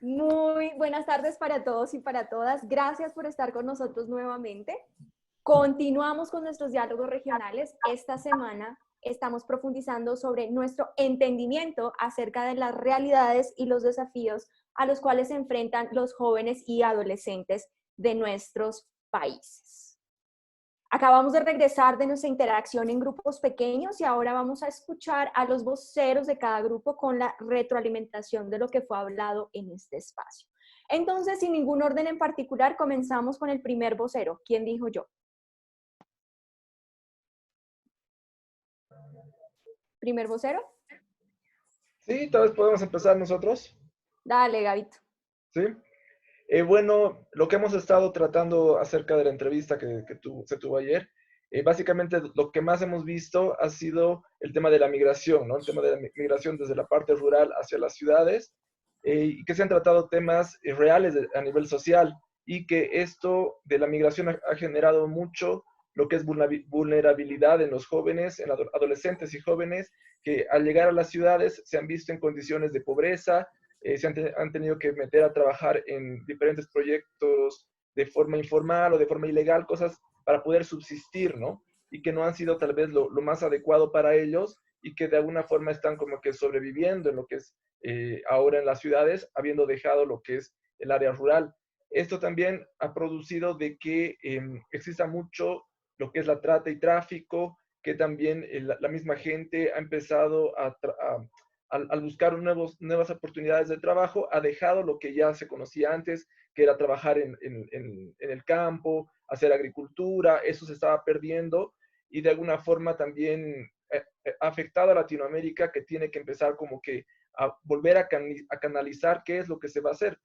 Muy buenas tardes para todos y para todas. Gracias por estar con nosotros nuevamente. Continuamos con nuestros diálogos regionales. Esta semana estamos profundizando sobre nuestro entendimiento acerca de las realidades y los desafíos a los cuales se enfrentan los jóvenes y adolescentes de nuestros países. Acabamos de regresar de nuestra interacción en grupos pequeños y ahora vamos a escuchar a los voceros de cada grupo con la retroalimentación de lo que fue hablado en este espacio. Entonces, sin ningún orden en particular, comenzamos con el primer vocero. ¿Quién dijo yo? ¿Primer vocero? Sí, tal vez podemos empezar nosotros. Dale, Gabito. Sí. Bueno, lo que hemos estado tratando acerca de la entrevista se tuvo ayer, básicamente lo que más hemos visto ha sido el tema de la migración, ¿no? El tema de la migración desde la parte rural hacia las ciudades, y que se han tratado temas reales a nivel social, y que esto de la migración ha generado mucho lo que es vulnerabilidad en los jóvenes, en adolescentes y jóvenes, que al llegar a las ciudades se han visto en condiciones de pobreza, han tenido que meter a trabajar en diferentes proyectos de forma informal o de forma ilegal, cosas para poder subsistir, ¿no? Y que no han sido tal vez lo más adecuado para ellos y que de alguna forma están como que sobreviviendo en lo que es ahora en las ciudades, habiendo dejado lo que es el área rural. Esto también ha producido de que exista mucho lo que es la trata y tráfico, que también la misma gente ha empezado al buscar nuevas oportunidades de trabajo, ha dejado lo que ya se conocía antes, que era trabajar en el campo, hacer agricultura, eso se estaba perdiendo y de alguna forma también ha afectado a Latinoamérica, que tiene que empezar como que a volver a canalizar qué es lo que se va a hacer.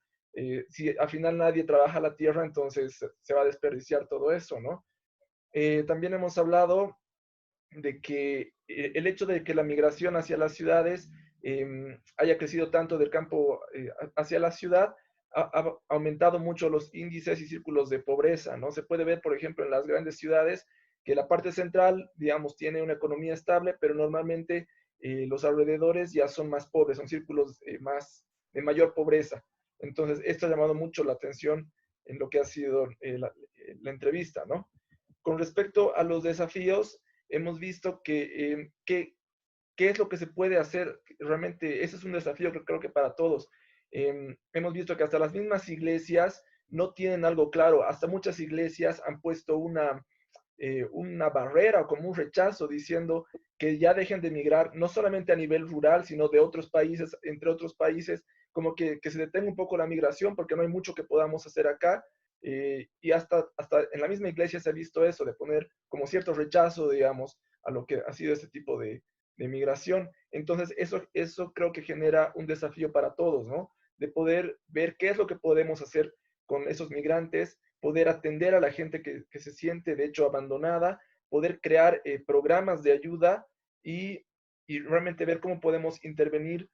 Si al final nadie trabaja la tierra, entonces se va a desperdiciar todo eso, ¿no? También hemos hablado de que el hecho de que la migración hacia las ciudades haya crecido tanto del campo hacia la ciudad, ha aumentado mucho los índices y círculos de pobreza, ¿no? Se puede ver, por ejemplo, en las grandes ciudades que la parte central, digamos, tiene una economía estable, pero normalmente los alrededores ya son más pobres, son círculos de mayor pobreza. Entonces, esto ha llamado mucho la atención en lo que ha sido la entrevista, ¿no? Con respecto a los desafíos, hemos visto qué es lo que se puede hacer. Realmente ese es un desafío que creo que para todos. Hemos visto que hasta las mismas iglesias no tienen algo claro. Hasta muchas iglesias han puesto una barrera o como un rechazo diciendo que ya dejen de migrar, no solamente a nivel rural, sino de otros países, entre otros países, como que se detenga un poco la migración porque no hay mucho que podamos hacer acá. Y hasta en la misma iglesia se ha visto eso, de poner como cierto rechazo, digamos, a lo que ha sido este tipo de migración. Entonces, eso creo que genera un desafío para todos, ¿no? De poder ver qué es lo que podemos hacer con esos migrantes, poder atender a la gente que se siente, de hecho, abandonada, poder crear programas de ayuda y realmente ver cómo podemos intervenir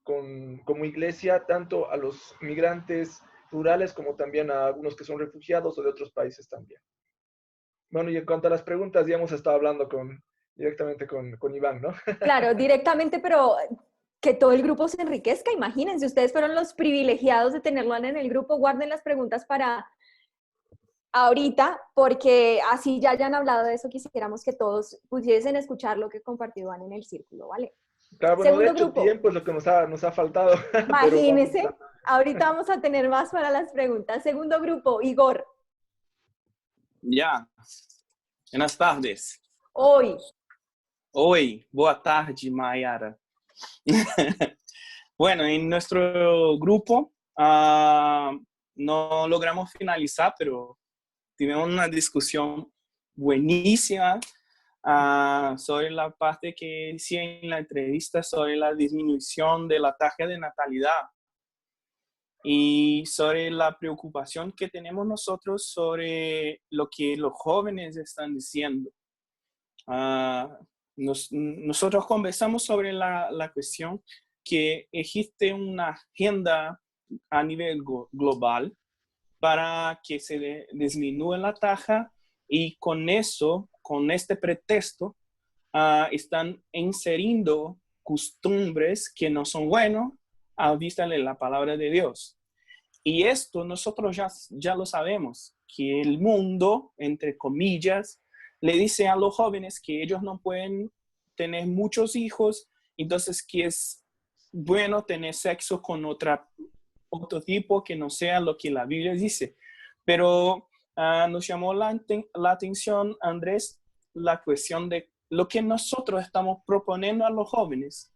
como iglesia, tanto a los migrantes rurales como también a algunos que son refugiados o de otros países también. Bueno, y en cuanto a las preguntas, ya hemos estado hablando directamente con Iván, ¿no? Claro, directamente, pero que todo el grupo se enriquezca. Imagínense, ustedes fueron los privilegiados de tenerlo en el grupo. Guarden las preguntas para ahorita, porque así ya hayan hablado de eso, quisiéramos que todos pudiesen escuchar lo que compartió Iván en el círculo, ¿vale? Claro, bueno, de Segundo hecho, grupo, tiempo es lo que nos ha faltado, pero vamos imagínense, ahorita vamos a tener más para las preguntas. Segundo grupo, Igor, Ya, buenas tardes. hoy, Oi, boa tarde, Mayara. Bueno, en nuestro grupo no logramos finalizar, pero tuvimos una discusión buenísima sobre la parte que decía en la entrevista sobre la disminución de la tasa de natalidad y sobre la preocupación que tenemos nosotros sobre lo que los jóvenes están diciendo. Nosotros conversamos sobre la cuestión que existe una agenda a nivel global para que se disminuya la tasa y con eso, con este pretexto, están inseriendo costumbres que no son buenos a vista de la palabra de Dios. Y esto nosotros ya lo sabemos, que el mundo, entre comillas, le dice a los jóvenes que ellos no pueden tener muchos hijos, entonces que es bueno tener sexo con otro tipo que no sea lo que la Biblia dice. Pero nos llamó la atención, Andrés, la cuestión de lo que nosotros estamos proponiendo a los jóvenes.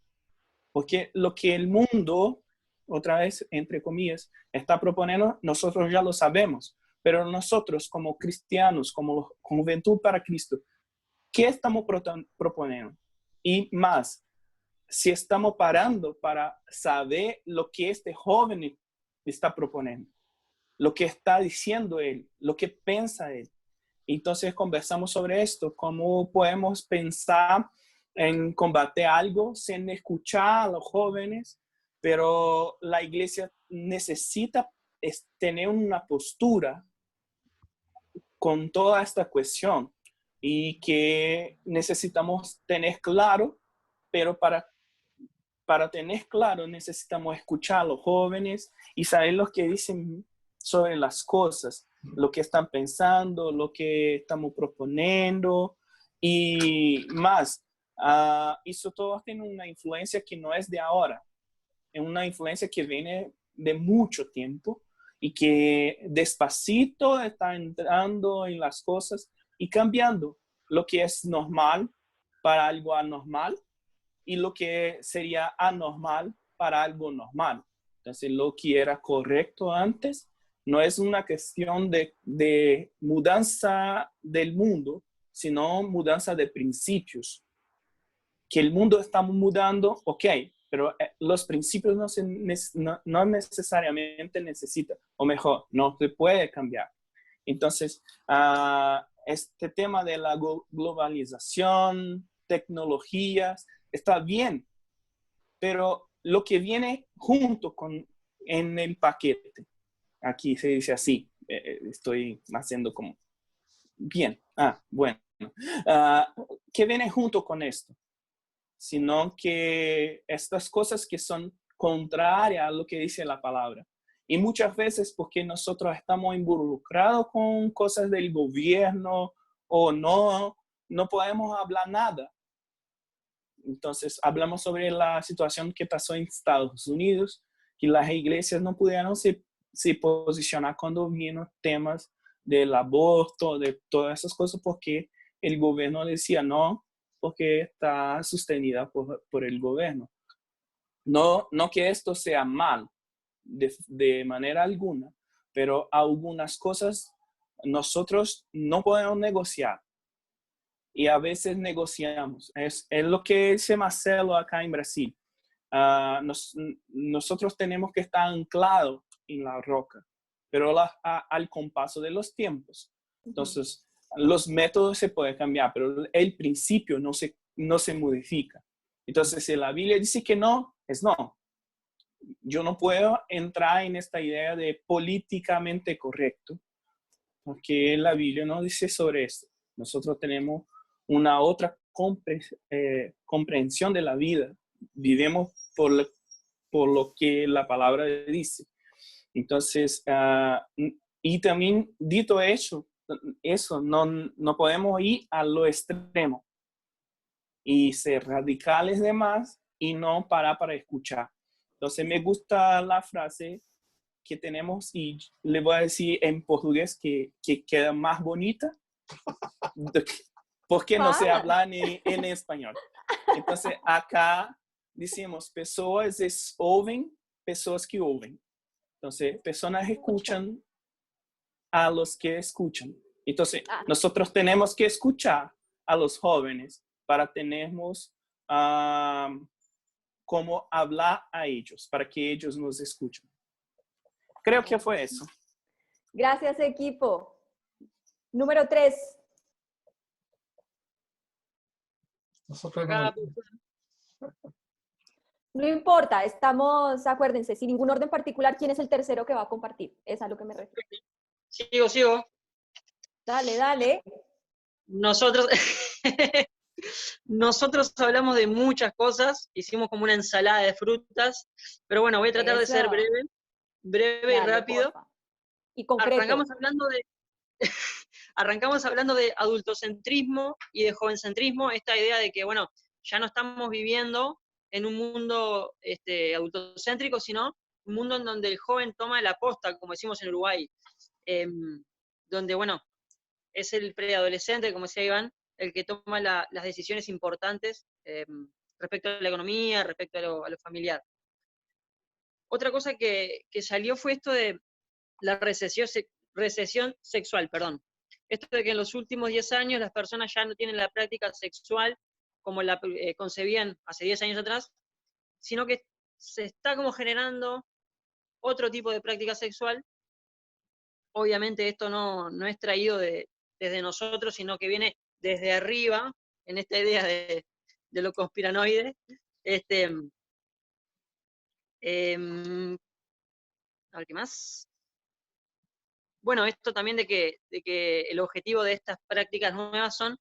Porque lo que el mundo, otra vez, entre comillas, está proponiendo, nosotros ya lo sabemos. Pero nosotros, como cristianos, como Juventud para Cristo, ¿qué estamos proponiendo? Y más, si estamos parando para saber lo que este joven está proponiendo, lo que está diciendo él, lo que piensa él. Entonces conversamos sobre esto, cómo podemos pensar en combatir algo sin escuchar a los jóvenes, pero la iglesia necesita tener una postura con toda esta cuestión y que necesitamos tener claro, pero para tener claro necesitamos escuchar a los jóvenes y saber lo que dicen sobre las cosas, lo que están pensando, lo que estamos proponiendo y más. Eso todo tiene una influencia que no es de ahora, es una influencia que viene de mucho tiempo y que despacito está entrando en las cosas y cambiando lo que es normal para algo anormal y lo que sería anormal para algo normal. Entonces, lo que era correcto antes no es una cuestión de mudanza del mundo, sino mudanza de principios. Que el mundo está mudando, ok, pero los principios no necesariamente necesitan, o mejor, no se puede cambiar. Entonces, este tema de la globalización, tecnologías, está bien, pero lo que viene junto en el paquete, aquí se dice así, estoy haciendo como, bien, bueno, ¿qué viene junto con esto? Sino que estas cosas que son contrarias a lo que dice la palabra. Y muchas veces porque nosotros estamos involucrados con cosas del gobierno o no podemos hablar nada. Entonces hablamos sobre la situación que pasó en Estados Unidos, que las iglesias no pudieron se posicionar cuando vino temas del aborto, de todas esas cosas, porque el gobierno decía no, porque está sostenida por el gobierno. No que esto sea mal de manera alguna, pero algunas cosas nosotros no podemos negociar y a veces negociamos. Es lo que dice Marcelo acá en Brasil. Nosotros tenemos que estar anclados en la roca, pero al compaso de los tiempos. Entonces, los métodos se pueden cambiar, pero el principio no se modifica. Entonces, si la Biblia dice que no, es no. Yo no puedo entrar en esta idea de políticamente correcto, porque la Biblia no dice sobre esto. Nosotros tenemos una otra comprensión de la vida. Vivimos por lo que la palabra dice. Entonces, y también dito eso, no podemos ir a lo extremo y ser radicales de más y no parar para escuchar. Entonces me gusta la frase que tenemos y le voy a decir en portugués que queda más bonita porque no se habla ni en español. Entonces acá decimos pessoas ouvem, pessoas que ouvem. Entonces personas escuchan a los que escuchan. Entonces, nosotros tenemos que escuchar a los jóvenes para tenernos cómo hablar a ellos, para que ellos nos escuchen. Creo que fue eso. Gracias, equipo. Número 3. No importa, acuérdense, sin ningún orden particular, ¿quién es el tercero que va a compartir? Es a lo que me refiero. Sigo. Dale. Nosotros, Nosotros hablamos de muchas cosas, hicimos como una ensalada de frutas, pero bueno, voy a tratar de ser Eso. breve y Dale, rápido. porfa. Y concreto. Arrancamos hablando de adultocentrismo y de jovencentrismo, esta idea de que, bueno, ya no estamos viviendo en un mundo adultocéntrico, sino un mundo en donde el joven toma la posta, como decimos en Uruguay, donde, bueno, es el preadolescente, como decía Iván, el que toma las decisiones importantes respecto a la economía, respecto a lo familiar. Otra cosa que salió fue esto de la recesión sexual, perdón. Esto de que en los últimos 10 años las personas ya no tienen la práctica sexual como la concebían hace 10 años atrás, sino que se está como generando otro tipo de práctica sexual. Obviamente esto no es traído desde nosotros, sino que viene desde arriba, en esta idea de lo conspiranoide. A ver, ¿qué más? Bueno, esto también de que el objetivo de estas prácticas nuevas son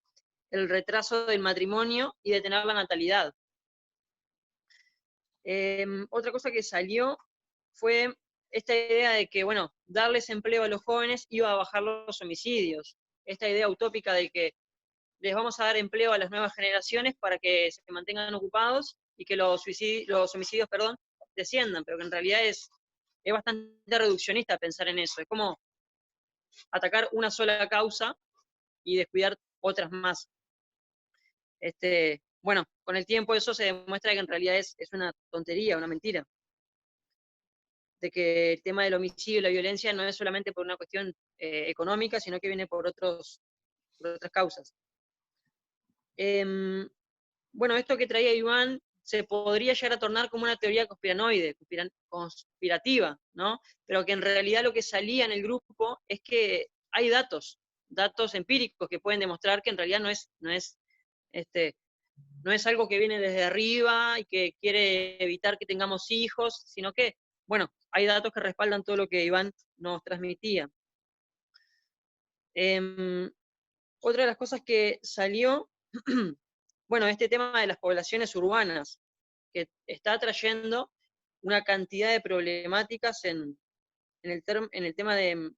el retraso del matrimonio y detener la natalidad. Otra cosa que salió fue esta idea de que, bueno, darles empleo a los jóvenes iba a bajar los homicidios. Esta idea utópica de que les vamos a dar empleo a las nuevas generaciones para que se mantengan ocupados y que los homicidios, desciendan, pero que en realidad es bastante reduccionista pensar en eso. Es como atacar una sola causa y descuidar otras más. Bueno, con el tiempo eso se demuestra que en realidad es una tontería, una mentira. De que el tema del homicidio y la violencia no es solamente por una cuestión económica, sino que viene por otras causas. Bueno, esto que traía Iván se podría llegar a tornar como una teoría conspirativa, ¿no? Pero que en realidad lo que salía en el grupo es que hay datos empíricos que pueden demostrar que en realidad no es algo que viene desde arriba y que quiere evitar que tengamos hijos, sino que, bueno, hay datos que respaldan todo lo que Iván nos transmitía. Otra de las cosas que salió, bueno, este tema de las poblaciones urbanas, que está trayendo una cantidad de problemáticas en el tema de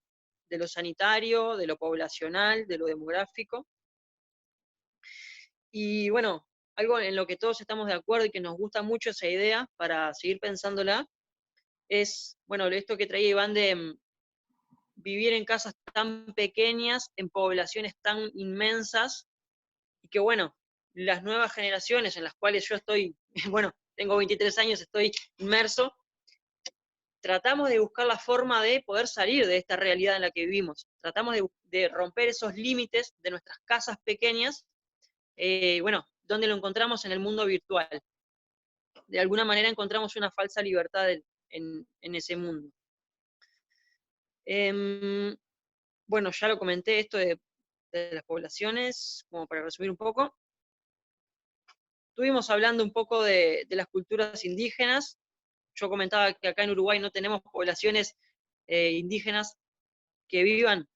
lo sanitario, de lo poblacional, de lo demográfico. Y bueno, algo en lo que todos estamos de acuerdo y que nos gusta mucho esa idea para seguir pensándola, es, bueno, esto que traía Iván de vivir en casas tan pequeñas, en poblaciones tan inmensas, y que bueno, las nuevas generaciones en las cuales yo estoy, bueno, tengo 23 años, estoy inmerso, tratamos de buscar la forma de poder salir de esta realidad en la que vivimos. Tratamos de romper esos límites de nuestras casas pequeñas, bueno, donde lo encontramos en el mundo virtual. De alguna manera encontramos una falsa libertad en ese mundo. Bueno, ya lo comenté esto de las poblaciones, como para resumir un poco. Estuvimos hablando un poco de las culturas indígenas. Yo comentaba que acá en Uruguay no tenemos poblaciones indígenas que vivan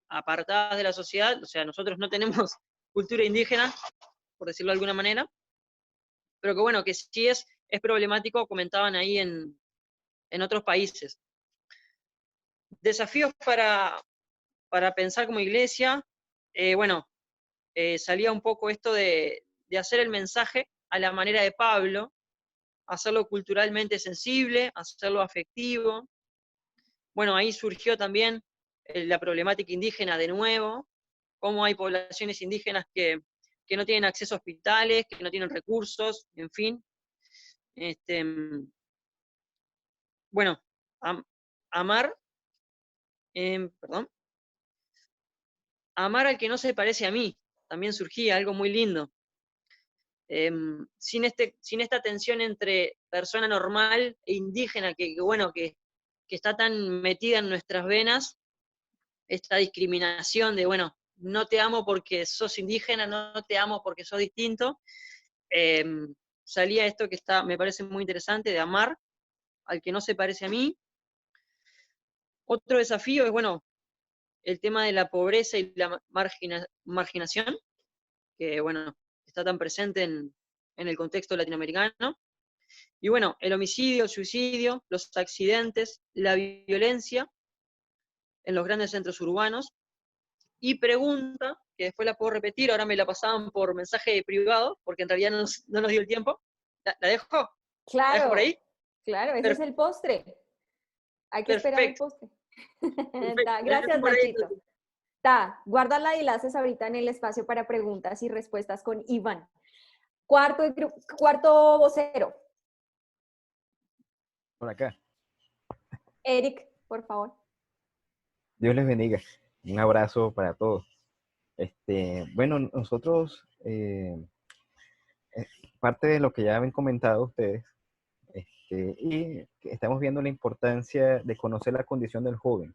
apartadas de la sociedad, o sea, nosotros no tenemos cultura indígena, por decirlo de alguna manera, pero que bueno, que sí es problemático, comentaban ahí en otros países. Desafíos para pensar como iglesia, bueno, salía un poco esto de hacer el mensaje a la manera de Pablo, hacerlo culturalmente sensible, hacerlo afectivo. Bueno, ahí surgió también la problemática indígena de nuevo, cómo hay poblaciones indígenas que no tienen acceso a hospitales, que no tienen recursos, en fin. Bueno, amar al que no se parece a mí, también surgía algo muy lindo. Sin esta tensión entre persona normal e indígena, que está tan metida en nuestras venas, esta discriminación de, bueno, no te amo porque sos indígena, no te amo porque sos distinto, salía esto que me parece muy interesante, de amar al que no se parece a mí. Otro desafío es, bueno, el tema de la pobreza y la marginación, que, bueno, está tan presente en el contexto latinoamericano. Y bueno, el homicidio, el suicidio, los accidentes, la violencia en los grandes centros urbanos. Y pregunta, que después la puedo repetir, ahora me la pasaban por mensaje privado, porque en realidad no nos dio el tiempo. ¿La dejo? ¿La dejo por Claro, ahí? claro, ese es el postre. Hay que esperar el Perfecto, postre. perfecto. La dejo Gracias, por ahí, Nachito. entonces. Guárdala y la haces ahorita en el espacio para preguntas y respuestas con Iván. Cuarto vocero. Por acá. Eric, por favor. Dios les bendiga. Un abrazo para todos. Bueno, nosotros, parte de lo que ya habían comentado ustedes, y que estamos viendo la importancia de conocer la condición del joven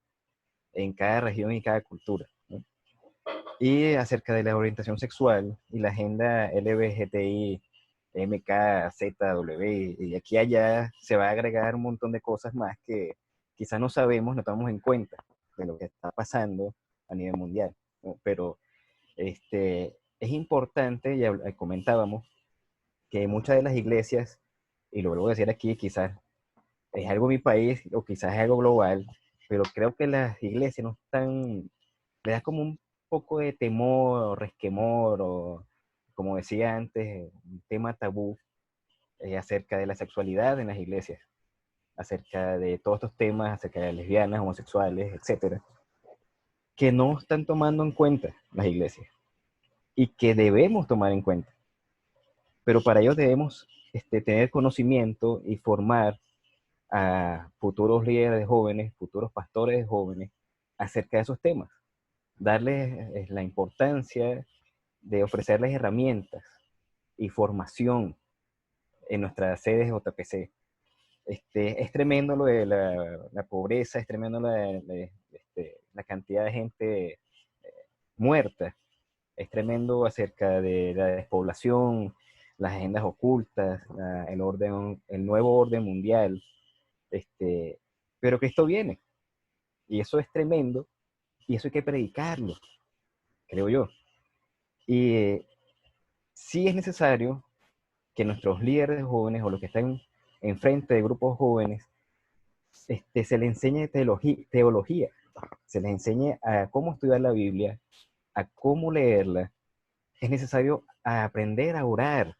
en cada región y cada cultura, ¿no? Y acerca de la orientación sexual y la agenda LGBTI, MKZW, y aquí y allá se va a agregar un montón de cosas más que quizás no sabemos, no tomamos en cuenta de lo que está pasando a nivel mundial, ¿no? Pero es importante, ya comentábamos, que muchas de las iglesias, y lo vuelvo a decir aquí, quizás es algo en mi país o quizás es algo global, pero creo que las iglesias no están, le da como un poco de temor o resquemor o, como decía antes, un tema tabú acerca de la sexualidad en las iglesias, acerca de todos estos temas, acerca de lesbianas, homosexuales, etcétera, que no están tomando en cuenta las iglesias y que debemos tomar en cuenta. Pero para ello debemos tener conocimiento y formar a futuros líderes jóvenes, futuros pastores jóvenes, acerca de esos temas. Darles la importancia de ofrecerles herramientas y formación en nuestras sedes JPC. Es tremendo lo de la pobreza, es tremendo la cantidad de gente muerta, es tremendo acerca de la despoblación, las agendas ocultas, el nuevo orden mundial, pero Cristo viene, y eso es tremendo, y eso hay que predicarlo, creo yo. Y sí es necesario que nuestros líderes jóvenes o los que están enfrente de grupos jóvenes, se les enseñe teología, se les enseñe a cómo estudiar la Biblia, a cómo leerla. Es necesario aprender a orar,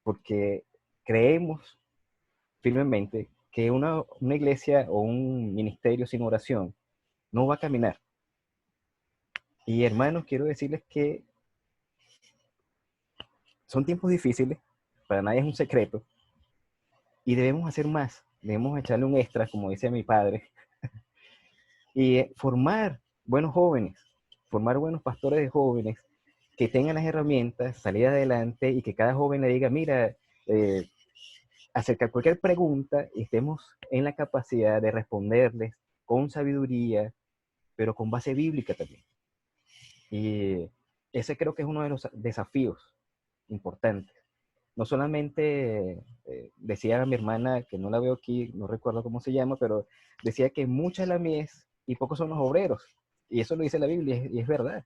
porque creemos firmemente que una iglesia o un ministerio sin oración no va a caminar. Y hermanos, quiero decirles que son tiempos difíciles, para nadie es un secreto, y debemos hacer más, debemos echarle un extra, como dice mi padre, y formar buenos jóvenes, formar buenos pastores de jóvenes que tengan las herramientas, salir adelante y que cada joven le diga, mira, acerca de cualquier pregunta, estemos en la capacidad de responderles con sabiduría, pero con base bíblica también. Y ese creo que es uno de los desafíos importantes. No solamente, decía mi hermana, que no la veo aquí, no recuerdo cómo se llama, pero decía que mucha es la mies y pocos son los obreros. Y eso lo dice la Biblia y es verdad.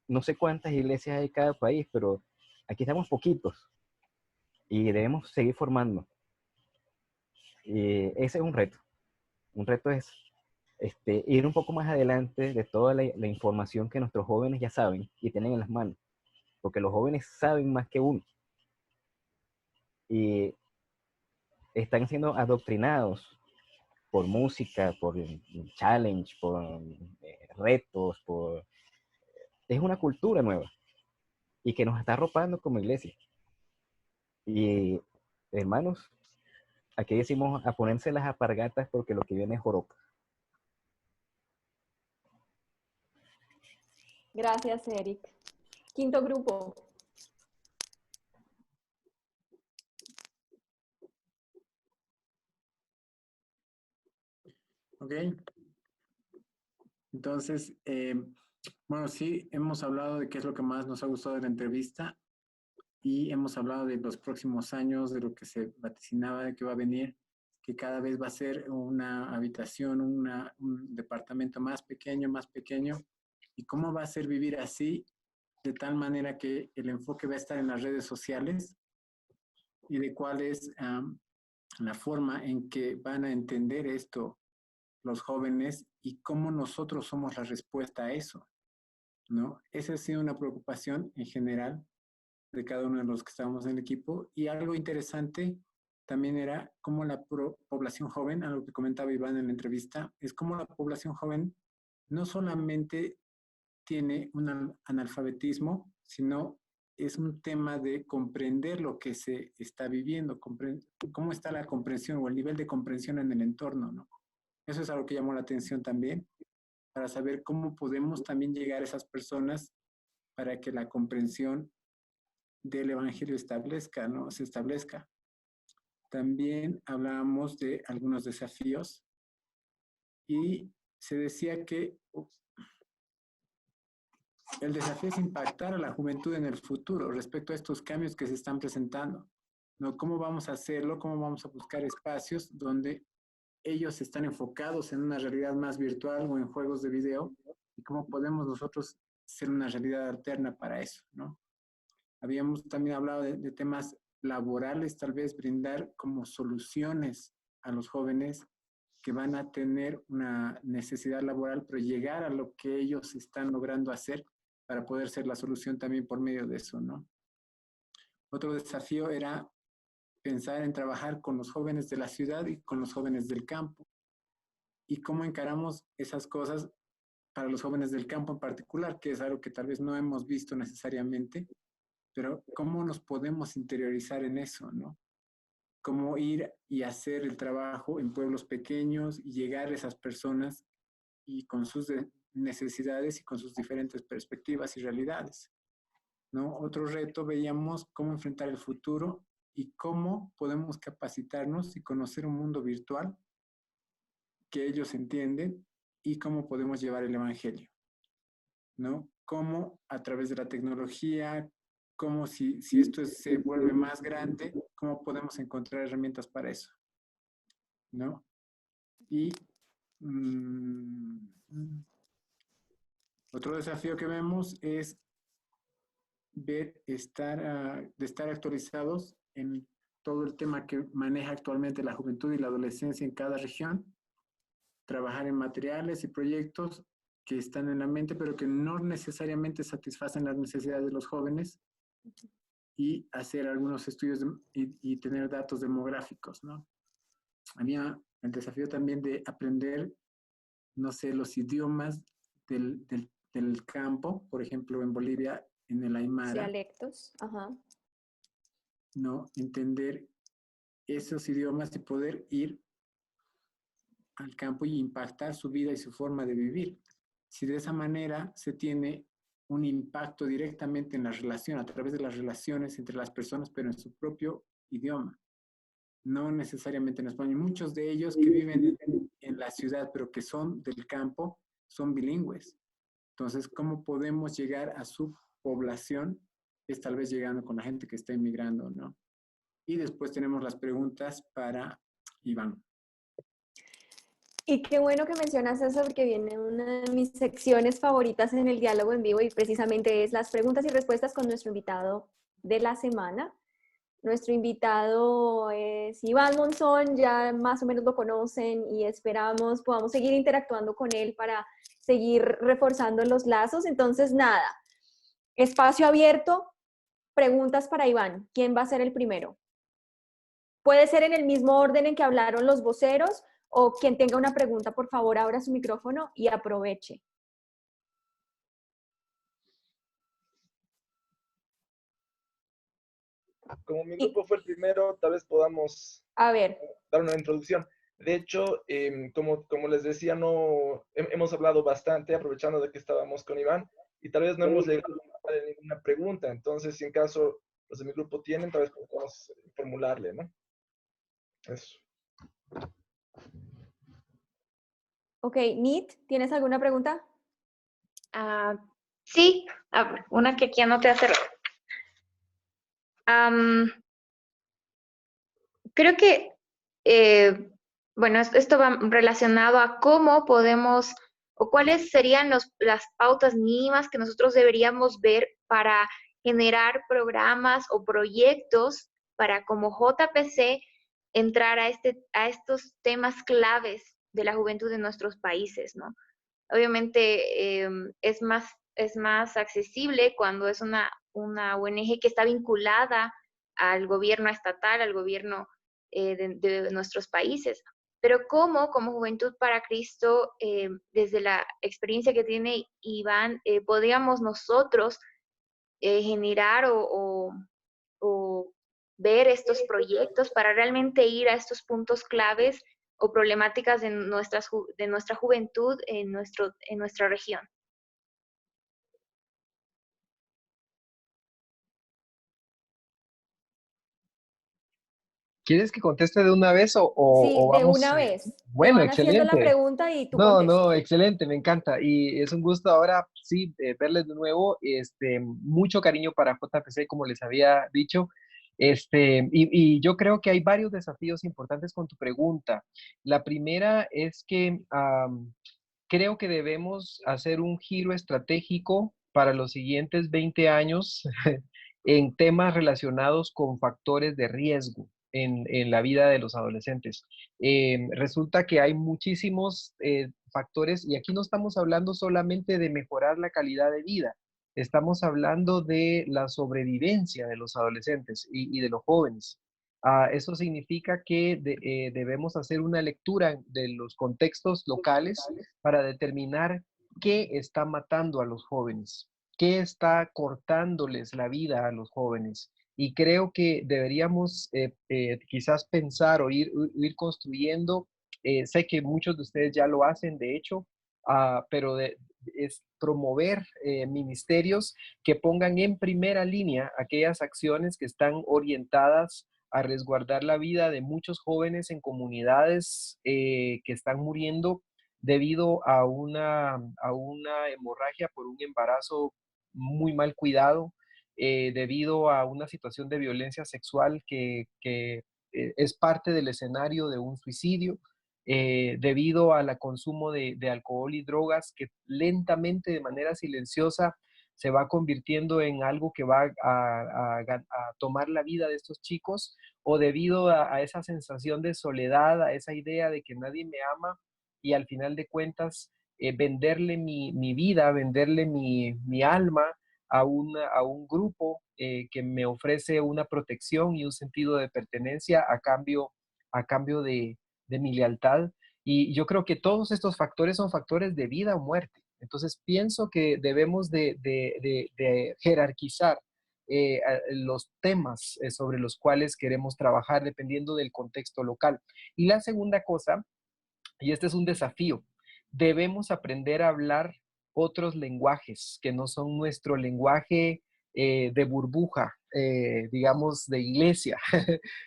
No sé cuántas iglesias hay en cada país, pero aquí estamos poquitos y debemos seguir formando. Y ese es un reto. Un reto es ir un poco más adelante de toda la información que nuestros jóvenes ya saben y tienen en las manos, porque los jóvenes saben más que uno y están siendo adoctrinados por música, por challenge, por retos, es una cultura nueva y que nos está arropando como iglesia. Y hermanos, aquí decimos a ponerse las alpargatas porque lo que viene es joropo. Gracias, Eric. Quinto grupo. Ok. Entonces, bueno, sí, hemos hablado de qué es lo que más nos ha gustado de la entrevista y hemos hablado de los próximos años, de lo que se vaticinaba de que va a venir, que cada vez va a ser una habitación, un departamento más pequeño, y cómo va a ser vivir así de tal manera que el enfoque va a estar en las redes sociales y de cuál es la forma en que van a entender esto los jóvenes y cómo nosotros somos la respuesta a eso, ¿no? Esa ha sido una preocupación en general de cada uno de los que estábamos en el equipo. Y algo interesante también era cómo la población joven, algo que comentaba Iván en la entrevista, es cómo la población joven no solamente tiene un analfabetismo, sino es un tema de comprender lo que se está viviendo, cómo está la comprensión o el nivel de comprensión en el entorno, ¿no? Eso es algo que llamó la atención también, para saber cómo podemos también llegar a esas personas para que la comprensión del Evangelio establezca, ¿no? Se establezca. También hablábamos de algunos desafíos y se decía que el desafío es impactar a la juventud en el futuro respecto a estos cambios que se están presentando, ¿no? ¿Cómo vamos a hacerlo? ¿Cómo vamos a buscar espacios donde ellos están enfocados en una realidad más virtual o en juegos de video? ¿Y cómo podemos nosotros ser una realidad alterna para eso, ¿no? Habíamos también hablado de temas laborales, tal vez brindar como soluciones a los jóvenes que van a tener una necesidad laboral, pero llegar a lo que ellos están logrando hacer para poder ser la solución también por medio de eso, ¿no? Otro desafío era pensar en trabajar con los jóvenes de la ciudad y con los jóvenes del campo. Y cómo encaramos esas cosas para los jóvenes del campo en particular, que es algo que tal vez no hemos visto necesariamente, pero cómo nos podemos interiorizar en eso, ¿no? Cómo ir y hacer el trabajo en pueblos pequeños y llegar a esas personas y con sus necesidades y con sus diferentes perspectivas y realidades, ¿no? Otro reto, veíamos cómo enfrentar el futuro y cómo podemos capacitarnos y conocer un mundo virtual que ellos entienden y cómo podemos llevar el evangelio, ¿no? Cómo a través de la tecnología, cómo si esto se vuelve más grande, cómo podemos encontrar herramientas para eso, ¿no? Y otro desafío que vemos es ver de estar actualizados en todo el tema que maneja actualmente la juventud y la adolescencia en cada región, trabajar en materiales y proyectos que están en la mente, pero que no necesariamente satisfacen las necesidades de los jóvenes, y hacer algunos estudios y tener datos demográficos, ¿no? Había el desafío también de aprender, no sé, los idiomas del campo, por ejemplo, en Bolivia, en el Aymara. Dialectos, ajá. ¿No? Entender esos idiomas y poder ir al campo y impactar su vida y su forma de vivir. Si de esa manera se tiene un impacto directamente en la relación, a través de las relaciones entre las personas, pero en su propio idioma, no necesariamente en español. Muchos de ellos que viven en la ciudad, pero que son del campo, son bilingües. Entonces, ¿cómo podemos llegar a su población? Es tal vez llegando con la gente que está inmigrando, ¿no? Y después tenemos las preguntas para Iván. Y qué bueno que mencionas eso, porque viene una de mis secciones favoritas en el diálogo en vivo y precisamente es las preguntas y respuestas con nuestro invitado de la semana. Nuestro invitado es Iván Monzón, ya más o menos lo conocen y esperamos podamos seguir interactuando con él para seguir reforzando los lazos. Entonces, nada, espacio abierto, preguntas para Iván. ¿Quién va a ser el primero? Puede ser en el mismo orden en que hablaron los voceros, o quien tenga una pregunta, por favor, abra su micrófono y aproveche. Como mi grupo fue el primero, tal vez podamos A ver. dar una introducción. De hecho, como les decía, no hemos hablado bastante, aprovechando de que estábamos con Iván, y tal vez no hemos llegado a ninguna pregunta. Entonces, si en caso los de mi grupo tienen, tal vez podamos formularle, ¿no? Eso. Ok, Nit, ¿tienes alguna pregunta? Sí, a ver, una que aquí anoté hace rato. Creo que, bueno, esto va relacionado a cómo podemos, o cuáles serían las pautas mínimas que nosotros deberíamos ver para generar programas o proyectos para como JPC entrar a estos temas claves de la juventud de nuestros países, ¿no? Obviamente es más accesible cuando es una ONG que está vinculada al gobierno estatal, al gobierno de nuestros países. Pero como Juventud para Cristo, desde la experiencia que tiene Iván, podríamos nosotros generar o ver estos proyectos para realmente ir a estos puntos claves o problemáticas de nuestra juventud en nuestra región. ¿Quieres que conteste de una vez Sí, o de vamos? una vez. Te Bueno, van haciendo la excelente. pregunta y tú No, contestas. no, excelente, me encanta. Y es un gusto ahora, sí, verles de nuevo. Mucho cariño para JPC, como les había dicho. Y yo creo que hay varios desafíos importantes con tu pregunta. La primera es que creo que debemos hacer un giro estratégico para los siguientes 20 años en temas relacionados con factores de riesgo en la vida de los adolescentes. Resulta que hay muchísimos factores y aquí no estamos hablando solamente de mejorar la calidad de vida, estamos hablando de la sobrevivencia de los adolescentes y de los jóvenes. Eso significa que debemos hacer una lectura de los contextos locales para determinar qué está matando a los jóvenes, qué está cortándoles la vida a los jóvenes. Y creo que deberíamos quizás pensar o ir construyendo, sé que muchos de ustedes ya lo hacen, de hecho, pero es promover ministerios que pongan en primera línea aquellas acciones que están orientadas a resguardar la vida de muchos jóvenes en comunidades que están muriendo debido a una hemorragia por un embarazo muy mal cuidado, debido a una situación de violencia sexual que es parte del escenario de un suicidio, debido al consumo de alcohol y drogas que lentamente, de manera silenciosa, se va convirtiendo en algo que va a tomar la vida de estos chicos, o debido a esa sensación de soledad, a esa idea de que nadie me ama y al final de cuentas venderle mi vida, venderle mi alma a un grupo que me ofrece una protección y un sentido de pertenencia a cambio de mi lealtad. Y yo creo que todos estos factores son factores de vida o muerte. Entonces pienso que debemos de jerarquizar los temas sobre los cuales queremos trabajar dependiendo del contexto local. Y la segunda cosa, y este es un desafío, debemos aprender a hablar otros lenguajes que no son nuestro lenguaje de burbuja, digamos, de iglesia.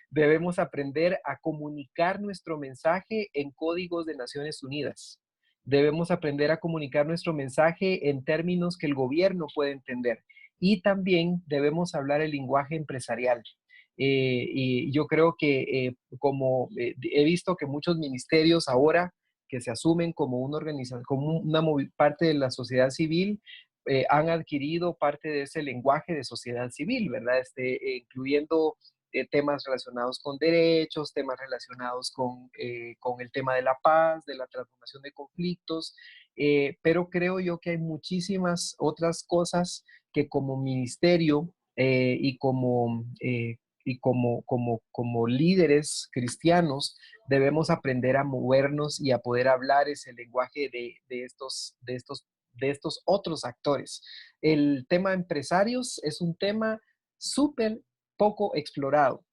Debemos aprender a comunicar nuestro mensaje en códigos de Naciones Unidas. Debemos aprender a comunicar nuestro mensaje en términos que el gobierno puede entender. Y también debemos hablar el lenguaje empresarial. Y yo creo que como he visto que muchos ministerios ahora que se asumen como una organización, como una parte de la sociedad civil, han adquirido parte de ese lenguaje de sociedad civil, ¿verdad? Incluyendo temas relacionados con derechos, temas relacionados con el tema de la paz, de la transformación de conflictos, pero creo yo que hay muchísimas otras cosas que como ministerio como líderes cristianos debemos aprender a movernos y a poder hablar ese lenguaje de estos otros actores. El tema empresarios es un tema súper poco explorado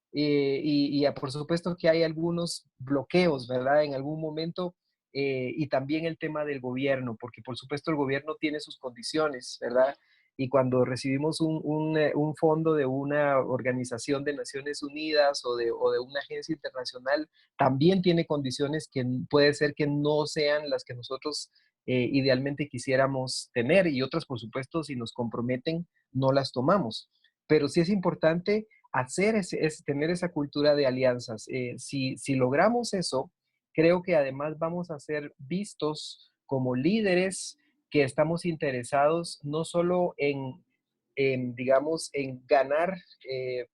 por supuesto que hay algunos bloqueos, ¿verdad? En algún momento y también el tema del gobierno, porque por supuesto el gobierno tiene sus condiciones, ¿verdad? Y cuando recibimos un fondo de una organización de Naciones Unidas o de una agencia internacional, también tiene condiciones que puede ser que no sean las que nosotros idealmente quisiéramos tener y otras, por supuesto, si nos comprometen, no las tomamos. Pero sí es importante tener esa cultura de alianzas. Si logramos eso, creo que además vamos a ser vistos como líderes que estamos interesados no solo en digamos, en ganar,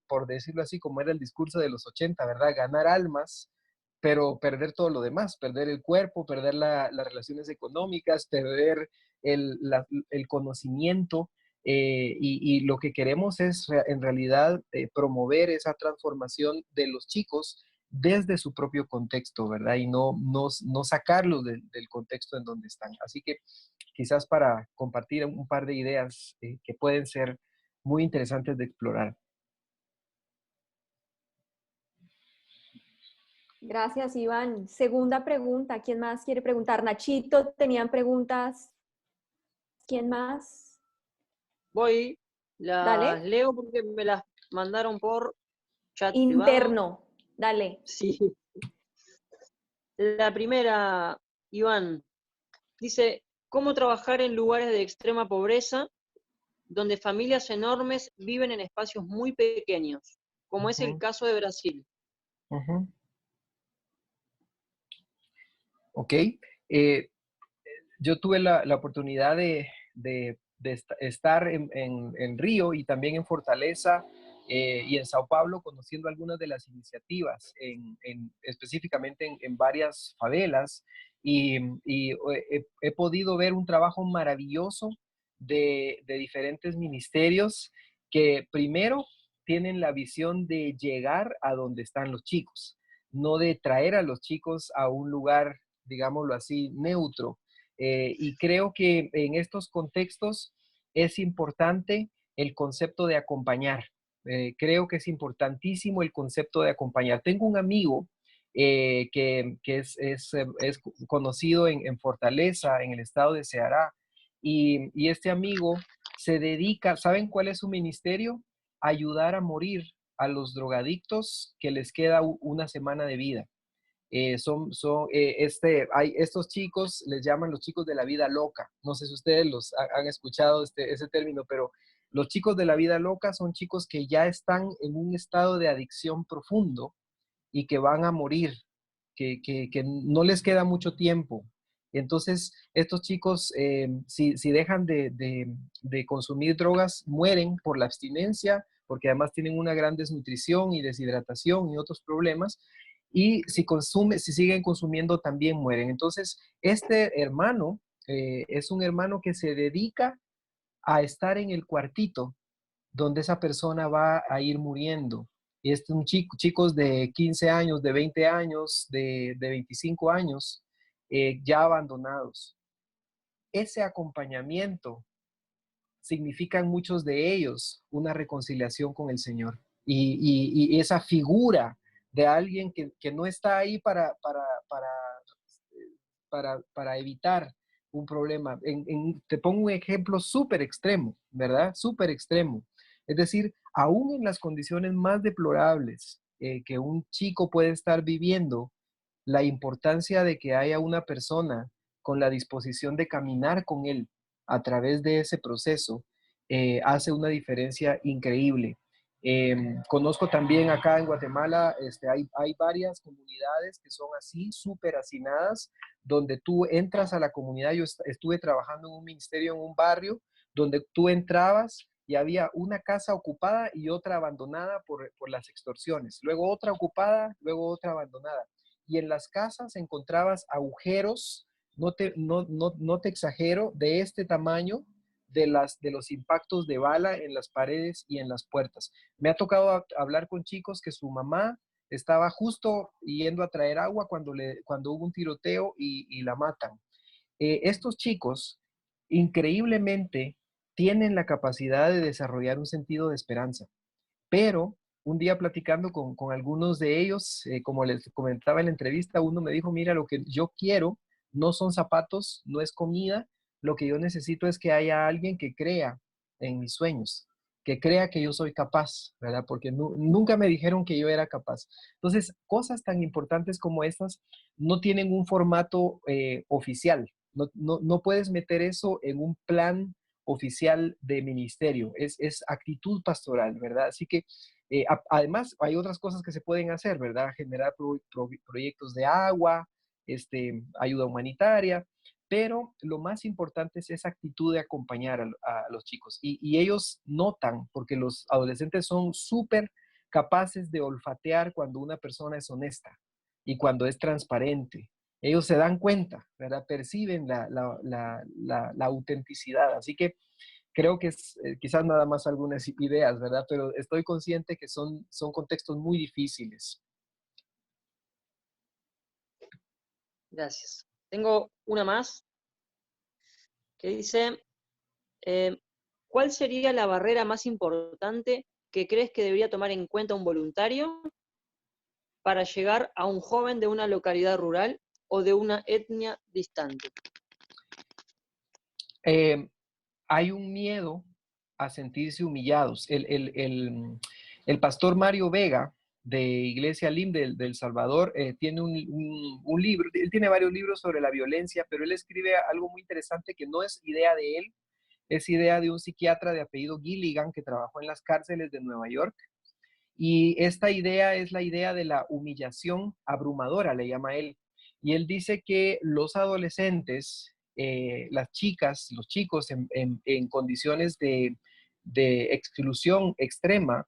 por decirlo así, como era el discurso de los 80, ¿verdad? Ganar almas, pero perder todo lo demás, perder el cuerpo, perder las relaciones económicas, perder el conocimiento. Y lo que queremos es en realidad promover esa transformación de los chicos desde su propio contexto, ¿verdad? Y no sacarlos del contexto en donde están. Así que quizás para compartir un par de ideas que pueden ser muy interesantes de explorar. Gracias, Iván. Segunda pregunta, ¿quién más quiere preguntar? Nachito, ¿tenían preguntas? ¿Quién más? Voy, las Dale. leo porque me las mandaron por chat privado. Interno, dale. Sí. La primera, Iván, dice, ¿cómo trabajar en lugares de extrema pobreza donde familias enormes viven en espacios muy pequeños, como es el caso de Brasil? Ok. Yo tuve la oportunidad de estar en Río y también en Fortaleza y en Sao Paulo, conociendo algunas de las iniciativas, específicamente en varias favelas, y he podido ver un trabajo maravilloso de diferentes ministerios que primero tienen la visión de llegar a donde están los chicos, no de traer a los chicos a un lugar, digámoslo así, neutro. Y creo que en estos contextos es importante el concepto de acompañar. Creo que es importantísimo el concepto de acompañar. Tengo un amigo que es conocido en Fortaleza, en el estado de Ceará, y este amigo se dedica, ¿saben cuál es su ministerio? Ayudar a morir a los drogadictos que les queda una semana de vida. Hay estos chicos, les llaman los chicos de la vida loca. No sé si ustedes han escuchado ese término, pero los chicos de la vida loca son chicos que ya están en un estado de adicción profundo y que van a morir, que no les queda mucho tiempo. Entonces, estos chicos, si dejan de consumir drogas, mueren por la abstinencia, porque además tienen una gran desnutrición y deshidratación y otros problemas. Y si siguen consumiendo, también mueren. Entonces, este hermano es un hermano que se dedica a estar en el cuartito donde esa persona va a ir muriendo. Y chicos de 15 años, de 20 años, de 25 años, ya abandonados. Ese acompañamiento significan muchos de ellos una reconciliación con el Señor. Y esa figura de alguien que no está ahí para evitar un problema. Te pongo un ejemplo súper extremo, ¿verdad? Súper extremo. Es decir, aún en las condiciones más deplorables que un chico puede estar viviendo, la importancia de que haya una persona con la disposición de caminar con él a través de ese proceso hace una diferencia increíble. Conozco también acá en Guatemala, hay varias comunidades que son así, súper hacinadas, donde tú entras a la comunidad. Yo estuve trabajando en un ministerio en un barrio donde tú entrabas y había una casa ocupada y otra abandonada por las extorsiones, luego otra ocupada, luego otra abandonada. Y en las casas encontrabas agujeros, no te exagero, de este tamaño, de los impactos de bala en las paredes y en las puertas. Me ha tocado hablar con chicos que su mamá estaba justo yendo a traer agua cuando hubo un tiroteo y la matan. Estos chicos, increíblemente, tienen la capacidad de desarrollar un sentido de esperanza, pero un día platicando con algunos de ellos, como les comentaba en la entrevista, uno me dijo, mira, lo que yo quiero no son zapatos, no es comida, lo que yo necesito es que haya alguien que crea en mis sueños, que crea que yo soy capaz, ¿verdad? Porque nunca me dijeron que yo era capaz. Entonces, cosas tan importantes como estas no tienen un formato oficial. No puedes meter eso en un plan oficial de ministerio, es actitud pastoral, ¿verdad? Así que además hay otras cosas que se pueden hacer, ¿verdad? Generar proyectos de agua, ayuda humanitaria, pero lo más importante es esa actitud de acompañar a los chicos. Y ellos notan, porque los adolescentes son súper capaces de olfatear cuando una persona es honesta y cuando es transparente. Ellos se dan cuenta, ¿verdad? Perciben la autenticidad. Así que creo que es quizás nada más algunas ideas, ¿verdad? Pero estoy consciente que son contextos muy difíciles. Gracias. Tengo una más que dice, ¿cuál sería la barrera más importante que crees que debería tomar en cuenta un voluntario para llegar a un joven de una localidad rural o de una etnia distante? Hay un miedo a sentirse humillados. El pastor Mario Vega, de Iglesia Lim del Salvador, tiene un libro, él tiene varios libros sobre la violencia, pero él escribe algo muy interesante que no es idea de él, es idea de un psiquiatra de apellido Gilligan que trabajó en las cárceles de Nueva York. Y esta idea es la idea de la humillación abrumadora, le llama él. Y él dice que los adolescentes, las chicas, los chicos en condiciones de exclusión extrema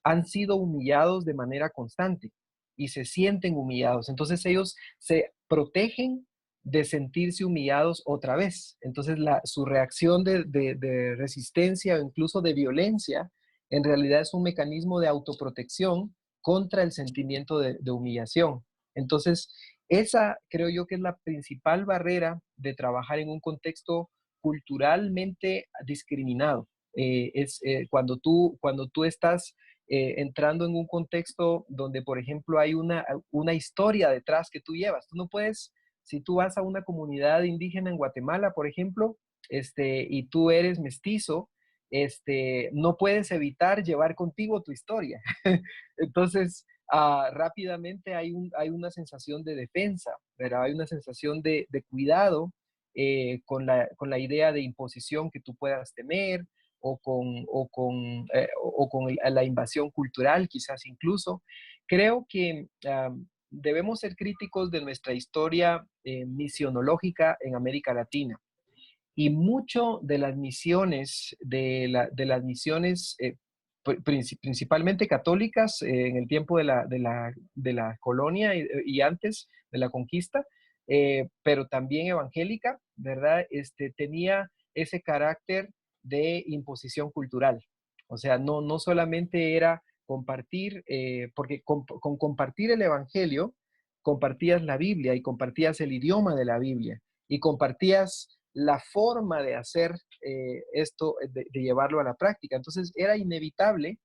han sido humillados de manera constante y se sienten humillados. Entonces ellos se protegen de sentirse humillados otra vez. Entonces su reacción de resistencia o incluso de violencia en realidad es un mecanismo de autoprotección contra el sentimiento de humillación. Entonces, esa creo yo que es la principal barrera de trabajar en un contexto culturalmente discriminado. Cuando tú estás entrando en un contexto donde, por ejemplo, hay una historia detrás que tú llevas. Tú no puedes, si tú vas a una comunidad indígena en Guatemala, por ejemplo, y tú eres mestizo, no puedes evitar llevar contigo tu historia. Entonces, rápidamente hay una sensación de defensa, ¿verdad? Hay una sensación de cuidado con la idea de imposición que tú puedas tener o con la invasión cultural, quizás incluso. Creo que debemos ser críticos de nuestra historia misionológica en América Latina. Y mucho de las misiones, principalmente católicas, en el tiempo de la colonia y antes de la conquista, pero también evangélica, ¿verdad? Tenía ese carácter de imposición cultural. O sea, no solamente era compartir, porque con compartir el evangelio, compartías la Biblia y compartías el idioma de la Biblia y compartías la forma de hacer esto, de llevarlo a la práctica. Entonces era inevitable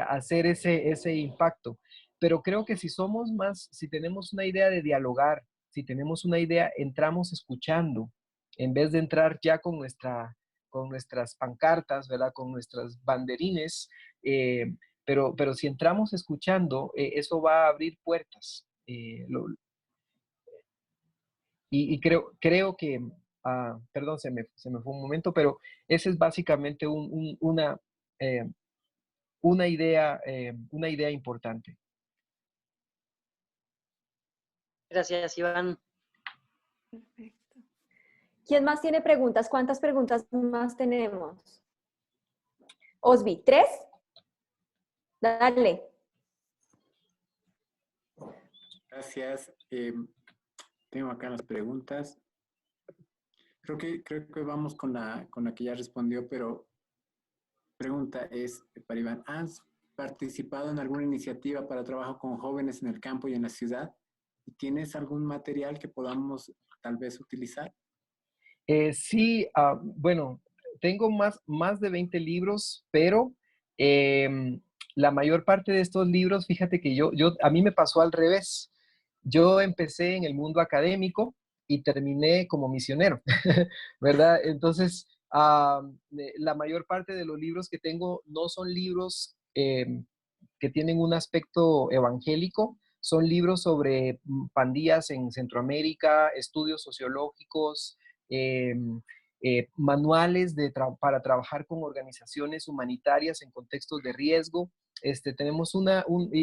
hacer ese impacto. Pero creo que si tenemos una idea de dialogar, si tenemos una idea, entramos escuchando, en vez de entrar ya con nuestras pancartas, ¿verdad? Con nuestras banderines, pero si entramos escuchando, eso va a abrir puertas. Y creo que, perdón, se me fue un momento, pero ese es básicamente eh, una idea importante. Gracias, Iván. Perfecto. ¿Quién más tiene preguntas? ¿Cuántas preguntas más tenemos? Osby, ¿3? Dale. Gracias. Tengo acá las preguntas. Creo que vamos con la que ya respondió, pero pregunta es para Iván. ¿Has participado en alguna iniciativa para trabajo con jóvenes en el campo y en la ciudad? ¿Y tienes algún material que podamos tal vez utilizar? Sí, bueno, tengo más de 20 libros, pero la mayor parte de estos libros, fíjate que a mí me pasó al revés. Yo empecé en el mundo académico y terminé como misionero, ¿verdad? Entonces, la mayor parte de los libros que tengo no son libros que tienen un aspecto evangélico, son libros sobre pandillas en Centroamérica, estudios sociológicos, manuales para trabajar con organizaciones humanitarias en contextos de riesgo. Tenemos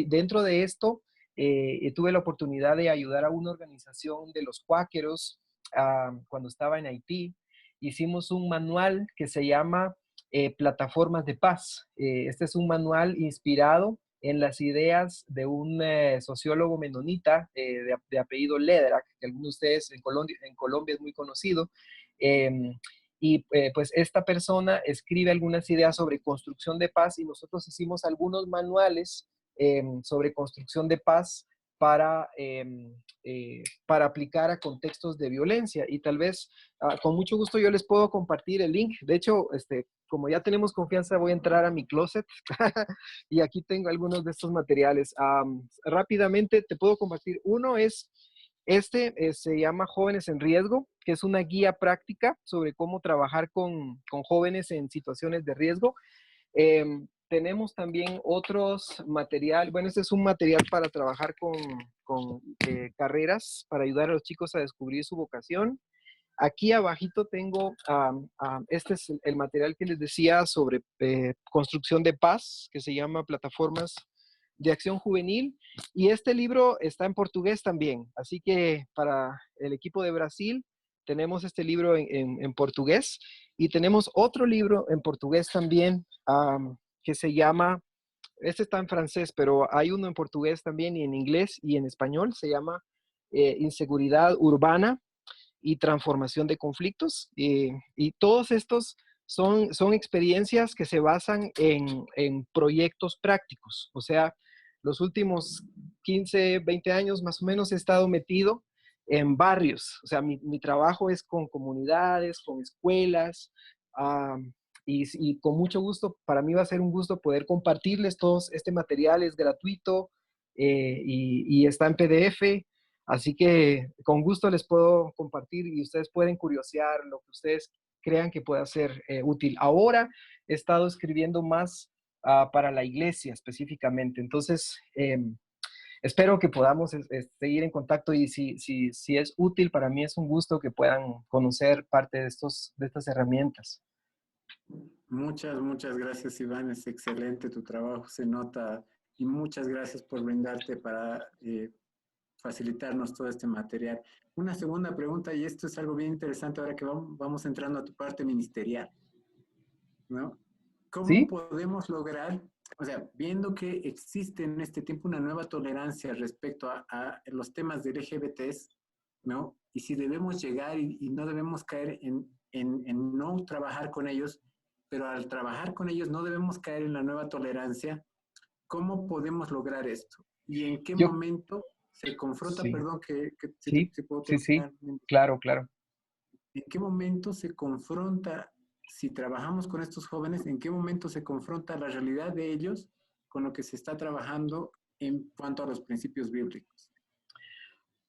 dentro de esto, tuve la oportunidad de ayudar a una organización de los cuáqueros cuando estaba en Haití, hicimos un manual que se llama Plataformas de Paz. Este es un manual inspirado en las ideas de un sociólogo menonita de apellido Ledrak, que algunos de ustedes en Colombia es muy conocido. Pues esta persona escribe algunas ideas sobre construcción de paz y nosotros hicimos algunos manuales sobre construcción de paz para aplicar a contextos de violencia. Y tal vez con mucho gusto yo les puedo compartir el link. De hecho, como ya tenemos confianza, voy a entrar a mi closet y aquí tengo algunos de estos materiales. Rápidamente te puedo compartir. Uno es, se llama Jóvenes en Riesgo, que es una guía práctica sobre cómo trabajar con jóvenes en situaciones de riesgo. Tenemos también otros material. Bueno, este es un material para trabajar con carreras, para ayudar a los chicos a descubrir su vocación. Aquí abajito tengo, este es el material que les decía sobre construcción de paz, que se llama Plataformas de Acción Juvenil. Y este libro está en portugués también. Así que para el equipo de Brasil tenemos este libro en portugués. Y tenemos otro libro en portugués también, que se llama, este está en francés, pero hay uno en portugués también y en inglés y en español, se llama Inseguridad Urbana y Transformación de Conflictos. Y todos estos son experiencias que se basan en proyectos prácticos. O sea, los últimos 15, 20 años más o menos he estado metido en barrios. O sea, mi trabajo es con comunidades, con escuelas, y con mucho gusto, para mí va a ser un gusto poder compartirles todos. Este material es gratuito y está en PDF, así que con gusto les puedo compartir y ustedes pueden curiosear lo que ustedes crean que pueda ser útil. Ahora he estado escribiendo más para la iglesia específicamente, entonces espero que podamos seguir en contacto y si es útil, para mí es un gusto que puedan conocer parte de estas herramientas. Muchas gracias, Iván. Es excelente tu trabajo, se nota. Y muchas gracias por brindarte para facilitarnos todo este material. Una segunda pregunta, y esto es algo bien interesante ahora que vamos entrando a tu parte ministerial, ¿no? ¿Cómo ¿Sí? podemos lograr, o sea, viendo que existe en este tiempo una nueva tolerancia respecto a los temas de LGBTs, ¿no? Y si debemos llegar y no debemos caer en no trabajar con ellos, pero al trabajar con ellos no debemos caer en la nueva tolerancia, ¿cómo podemos lograr esto? ¿Y en qué momento se confronta, Sí. perdón, Sí, si puedo sí, claro. ¿En qué momento se confronta, si trabajamos con estos jóvenes, en qué momento se confronta la realidad de ellos con lo que se está trabajando en cuanto a los principios bíblicos?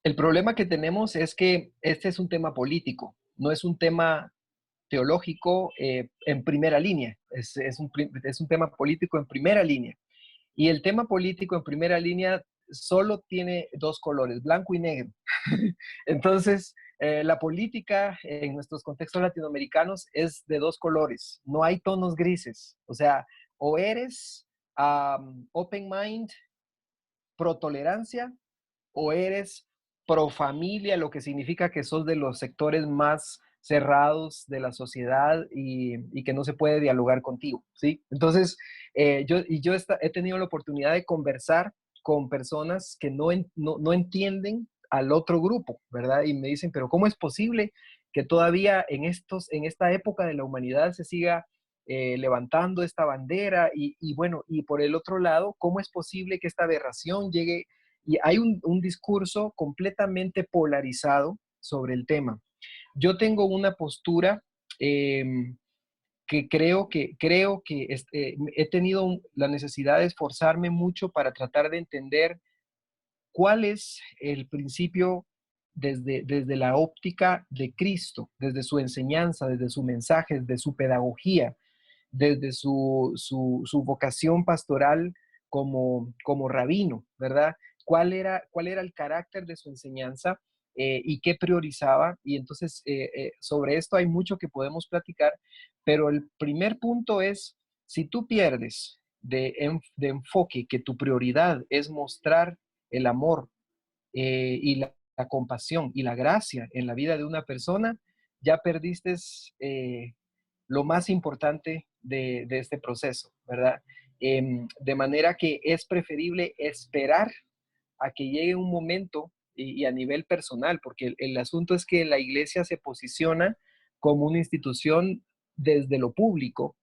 El problema que tenemos es que este es un tema político, no es un tema teológico en primera línea, es un tema político en primera línea. Y el tema político en primera línea solo tiene dos colores, blanco y negro. Entonces, la política en nuestros contextos latinoamericanos es de dos colores, no hay tonos grises. O sea, o eres open mind, pro tolerancia, o eres pro familia, lo que significa que sos de los sectores más cerrados de la sociedad y que no se puede dialogar contigo, ¿sí? Entonces, yo he tenido la oportunidad de conversar con personas que no entienden al otro grupo, ¿verdad? Y me dicen, pero ¿cómo es posible que todavía en esta época de la humanidad se siga levantando esta bandera? Y bueno, y por el otro lado, ¿cómo es posible que esta aberración llegue? Y hay un discurso completamente polarizado sobre el tema. Yo tengo una postura que creo que he tenido la necesidad de esforzarme mucho para tratar de entender cuál es el principio desde la óptica de Cristo, desde su enseñanza, desde su mensaje, desde su pedagogía, desde su vocación pastoral como rabino, ¿verdad? ¿Cuál era el carácter de su enseñanza y qué priorizaba? Y entonces sobre esto hay mucho que podemos platicar, pero el primer punto es, si tú pierdes de enfoque que tu prioridad es mostrar el amor y la la compasión y la gracia en la vida de una persona, ya perdiste lo más importante de este proceso, ¿verdad? De manera que es preferible esperar a que llegue un momento y a nivel personal, porque el asunto es que la iglesia se posiciona como una institución desde lo público,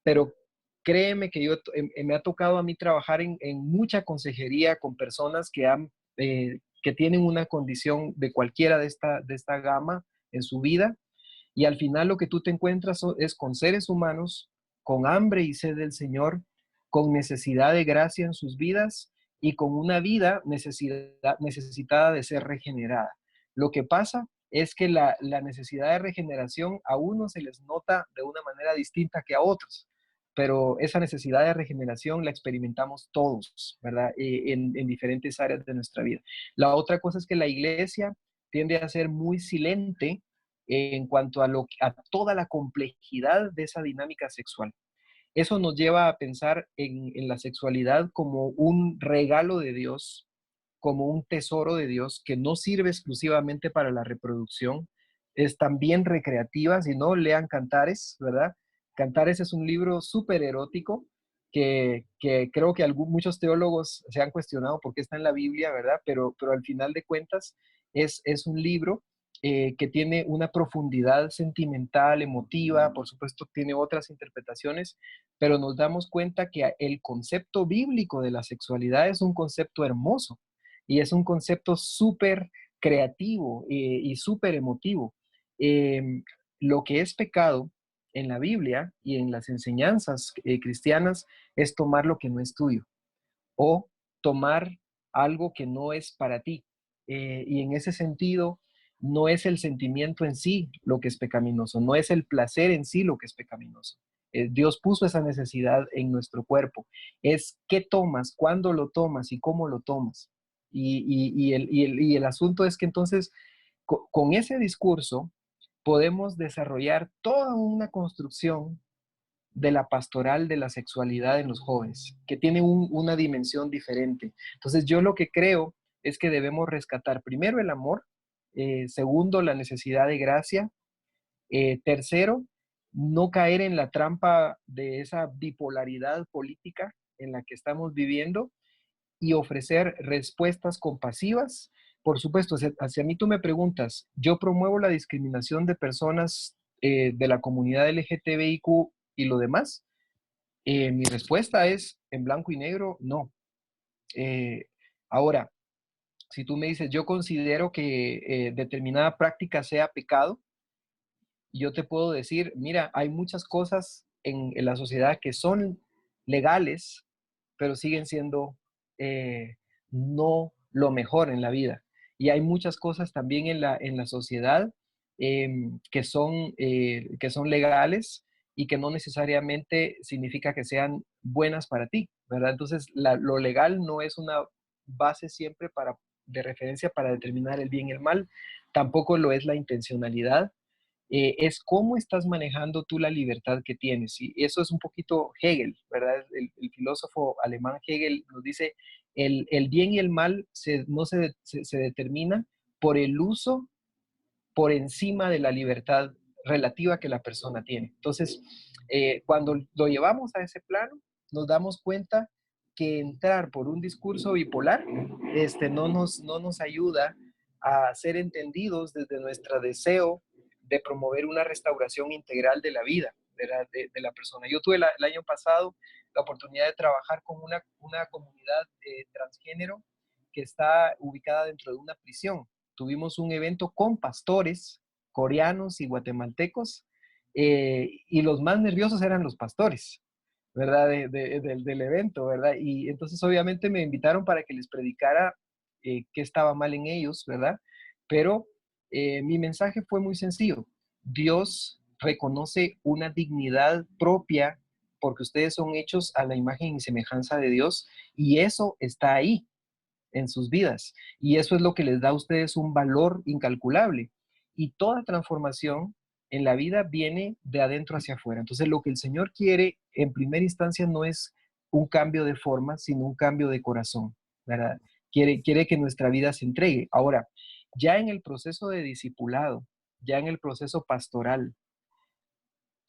pero créeme que me ha tocado a mí trabajar en mucha consejería con personas que tienen una condición de cualquiera de esta gama en su vida, y al final lo que tú te encuentras es con seres humanos, con hambre y sed del Señor, con necesidad de gracia en sus vidas y con una vida necesitada de ser regenerada. Lo que pasa es que la necesidad de regeneración a unos se les nota de una manera distinta que a otros, pero esa necesidad de regeneración la experimentamos todos, ¿verdad? En diferentes áreas de nuestra vida. La otra cosa es que la iglesia tiende a ser muy silente en cuanto a toda la complejidad de esa dinámica sexual. Eso nos lleva a pensar en la sexualidad como un regalo de Dios, como un tesoro de Dios que no sirve exclusivamente para la reproducción, es también recreativa. Si no, lean Cantares, ¿verdad? Cantares es un libro súper erótico que creo que muchos teólogos se han cuestionado por qué está en la Biblia, ¿verdad? Pero al final de cuentas es un libro que tiene una profundidad sentimental, emotiva, por supuesto tiene otras interpretaciones, pero nos damos cuenta que el concepto bíblico de la sexualidad es un concepto hermoso y es un concepto súper creativo y súper emotivo. Lo que es pecado en la Biblia y en las enseñanzas cristianas es tomar lo que no es tuyo o tomar algo que no es para ti. Y en ese sentido, no es el sentimiento en sí lo que es pecaminoso, no es el placer en sí lo que es pecaminoso. Dios puso esa necesidad en nuestro cuerpo. Es qué tomas, cuándo lo tomas y cómo lo tomas. Y el asunto es que entonces, con ese discurso, podemos desarrollar toda una construcción de la pastoral de la sexualidad en los jóvenes, que tiene una dimensión diferente. Entonces, yo lo que creo es que debemos rescatar primero el amor, segundo, la necesidad de gracia, tercero, no caer en la trampa de esa bipolaridad política en la que estamos viviendo y ofrecer respuestas compasivas. Por supuesto, hacia mí tú me preguntas, yo promuevo la discriminación de personas de la comunidad LGTBIQ y lo demás. Mi respuesta es en blanco y negro, no. Ahora, si tú me dices, yo considero que determinada práctica sea pecado, yo te puedo decir, mira, hay muchas cosas en la sociedad que son legales, pero siguen siendo no lo mejor en la vida. Y hay muchas cosas también en la sociedad que son legales y que no necesariamente significa que sean buenas para ti, ¿verdad? Entonces, lo legal no es una base siempre de referencia para determinar el bien y el mal, tampoco lo es la intencionalidad. Es cómo estás manejando tú la libertad que tienes. Y eso es un poquito Hegel, ¿verdad? El filósofo alemán Hegel nos dice, el bien y el mal no se determina por el uso por encima de la libertad relativa que la persona tiene. Entonces, cuando lo llevamos a ese plano, nos damos cuenta que entrar por un discurso bipolar no nos ayuda a ser entendidos desde nuestro deseo de promover una restauración integral de la vida de la persona. Yo tuve el año pasado la oportunidad de trabajar con una comunidad transgénero que está ubicada dentro de una prisión. Tuvimos un evento con pastores coreanos y guatemaltecos y los más nerviosos eran los pastores, ¿verdad? Del evento, ¿verdad? Y entonces obviamente me invitaron para que les predicara qué estaba mal en ellos, ¿verdad? Pero mi mensaje fue muy sencillo. Dios reconoce una dignidad propia porque ustedes son hechos a la imagen y semejanza de Dios y eso está ahí en sus vidas. Y eso es lo que les da a ustedes un valor incalculable. Y toda transformación en la vida viene de adentro hacia afuera. Entonces, lo que el Señor quiere en primera instancia no es un cambio de forma, sino un cambio de corazón, ¿verdad? Quiere que nuestra vida se entregue. Ahora, ya en el proceso de discipulado, ya en el proceso pastoral,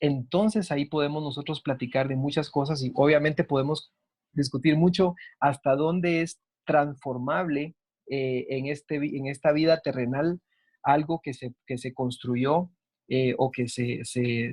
entonces ahí podemos nosotros platicar de muchas cosas y obviamente podemos discutir mucho hasta dónde es transformable en esta vida terrenal algo que se construyó o que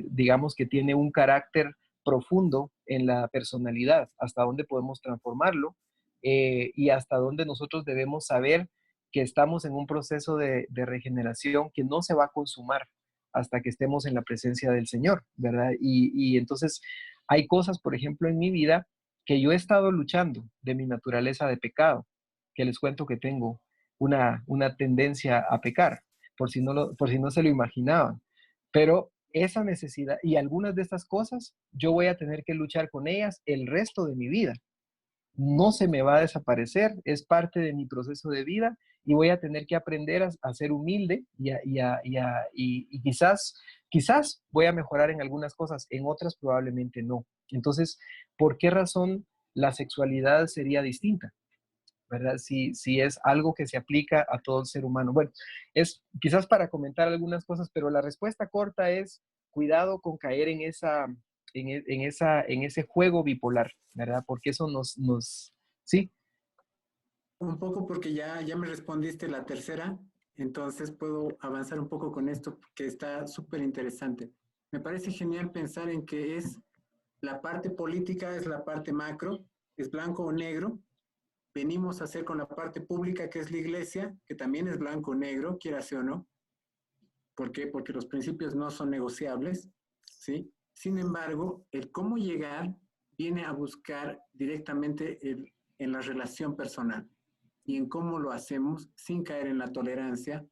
digamos que tiene un carácter profundo en la personalidad, hasta dónde podemos transformarlo y hasta dónde nosotros debemos saber que estamos en un proceso de regeneración que no se va a consumar hasta que estemos en la presencia del Señor, ¿verdad? Y entonces hay cosas, por ejemplo, en mi vida que yo he estado luchando de mi naturaleza de pecado, que les cuento que tengo una tendencia a pecar, por si no se lo imaginaban. Pero esa necesidad y algunas de estas cosas, yo voy a tener que luchar con ellas el resto de mi vida. No se me va a desaparecer, es parte de mi proceso de vida y voy a tener que aprender a ser humilde y quizás voy a mejorar en algunas cosas, en otras probablemente no. Entonces, ¿por qué razón la sexualidad sería distinta? ¿Verdad? Si es algo que se aplica a todo el ser humano. Bueno, es quizás para comentar algunas cosas, pero la respuesta corta es cuidado con caer en ese juego bipolar, ¿verdad? Porque eso sí. Un poco porque ya me respondiste la tercera, entonces puedo avanzar un poco con esto que está súper interesante. Me parece genial pensar en que es la parte política, es la parte macro, es blanco o negro. Venimos a hacer con la parte pública, que es la iglesia, que también es blanco o negro, quiera sea o no. ¿Por qué? Porque los principios no son negociables, ¿sí? Sin embargo, el cómo llegar viene a buscar directamente en la relación personal y en cómo lo hacemos sin caer en la tolerancia,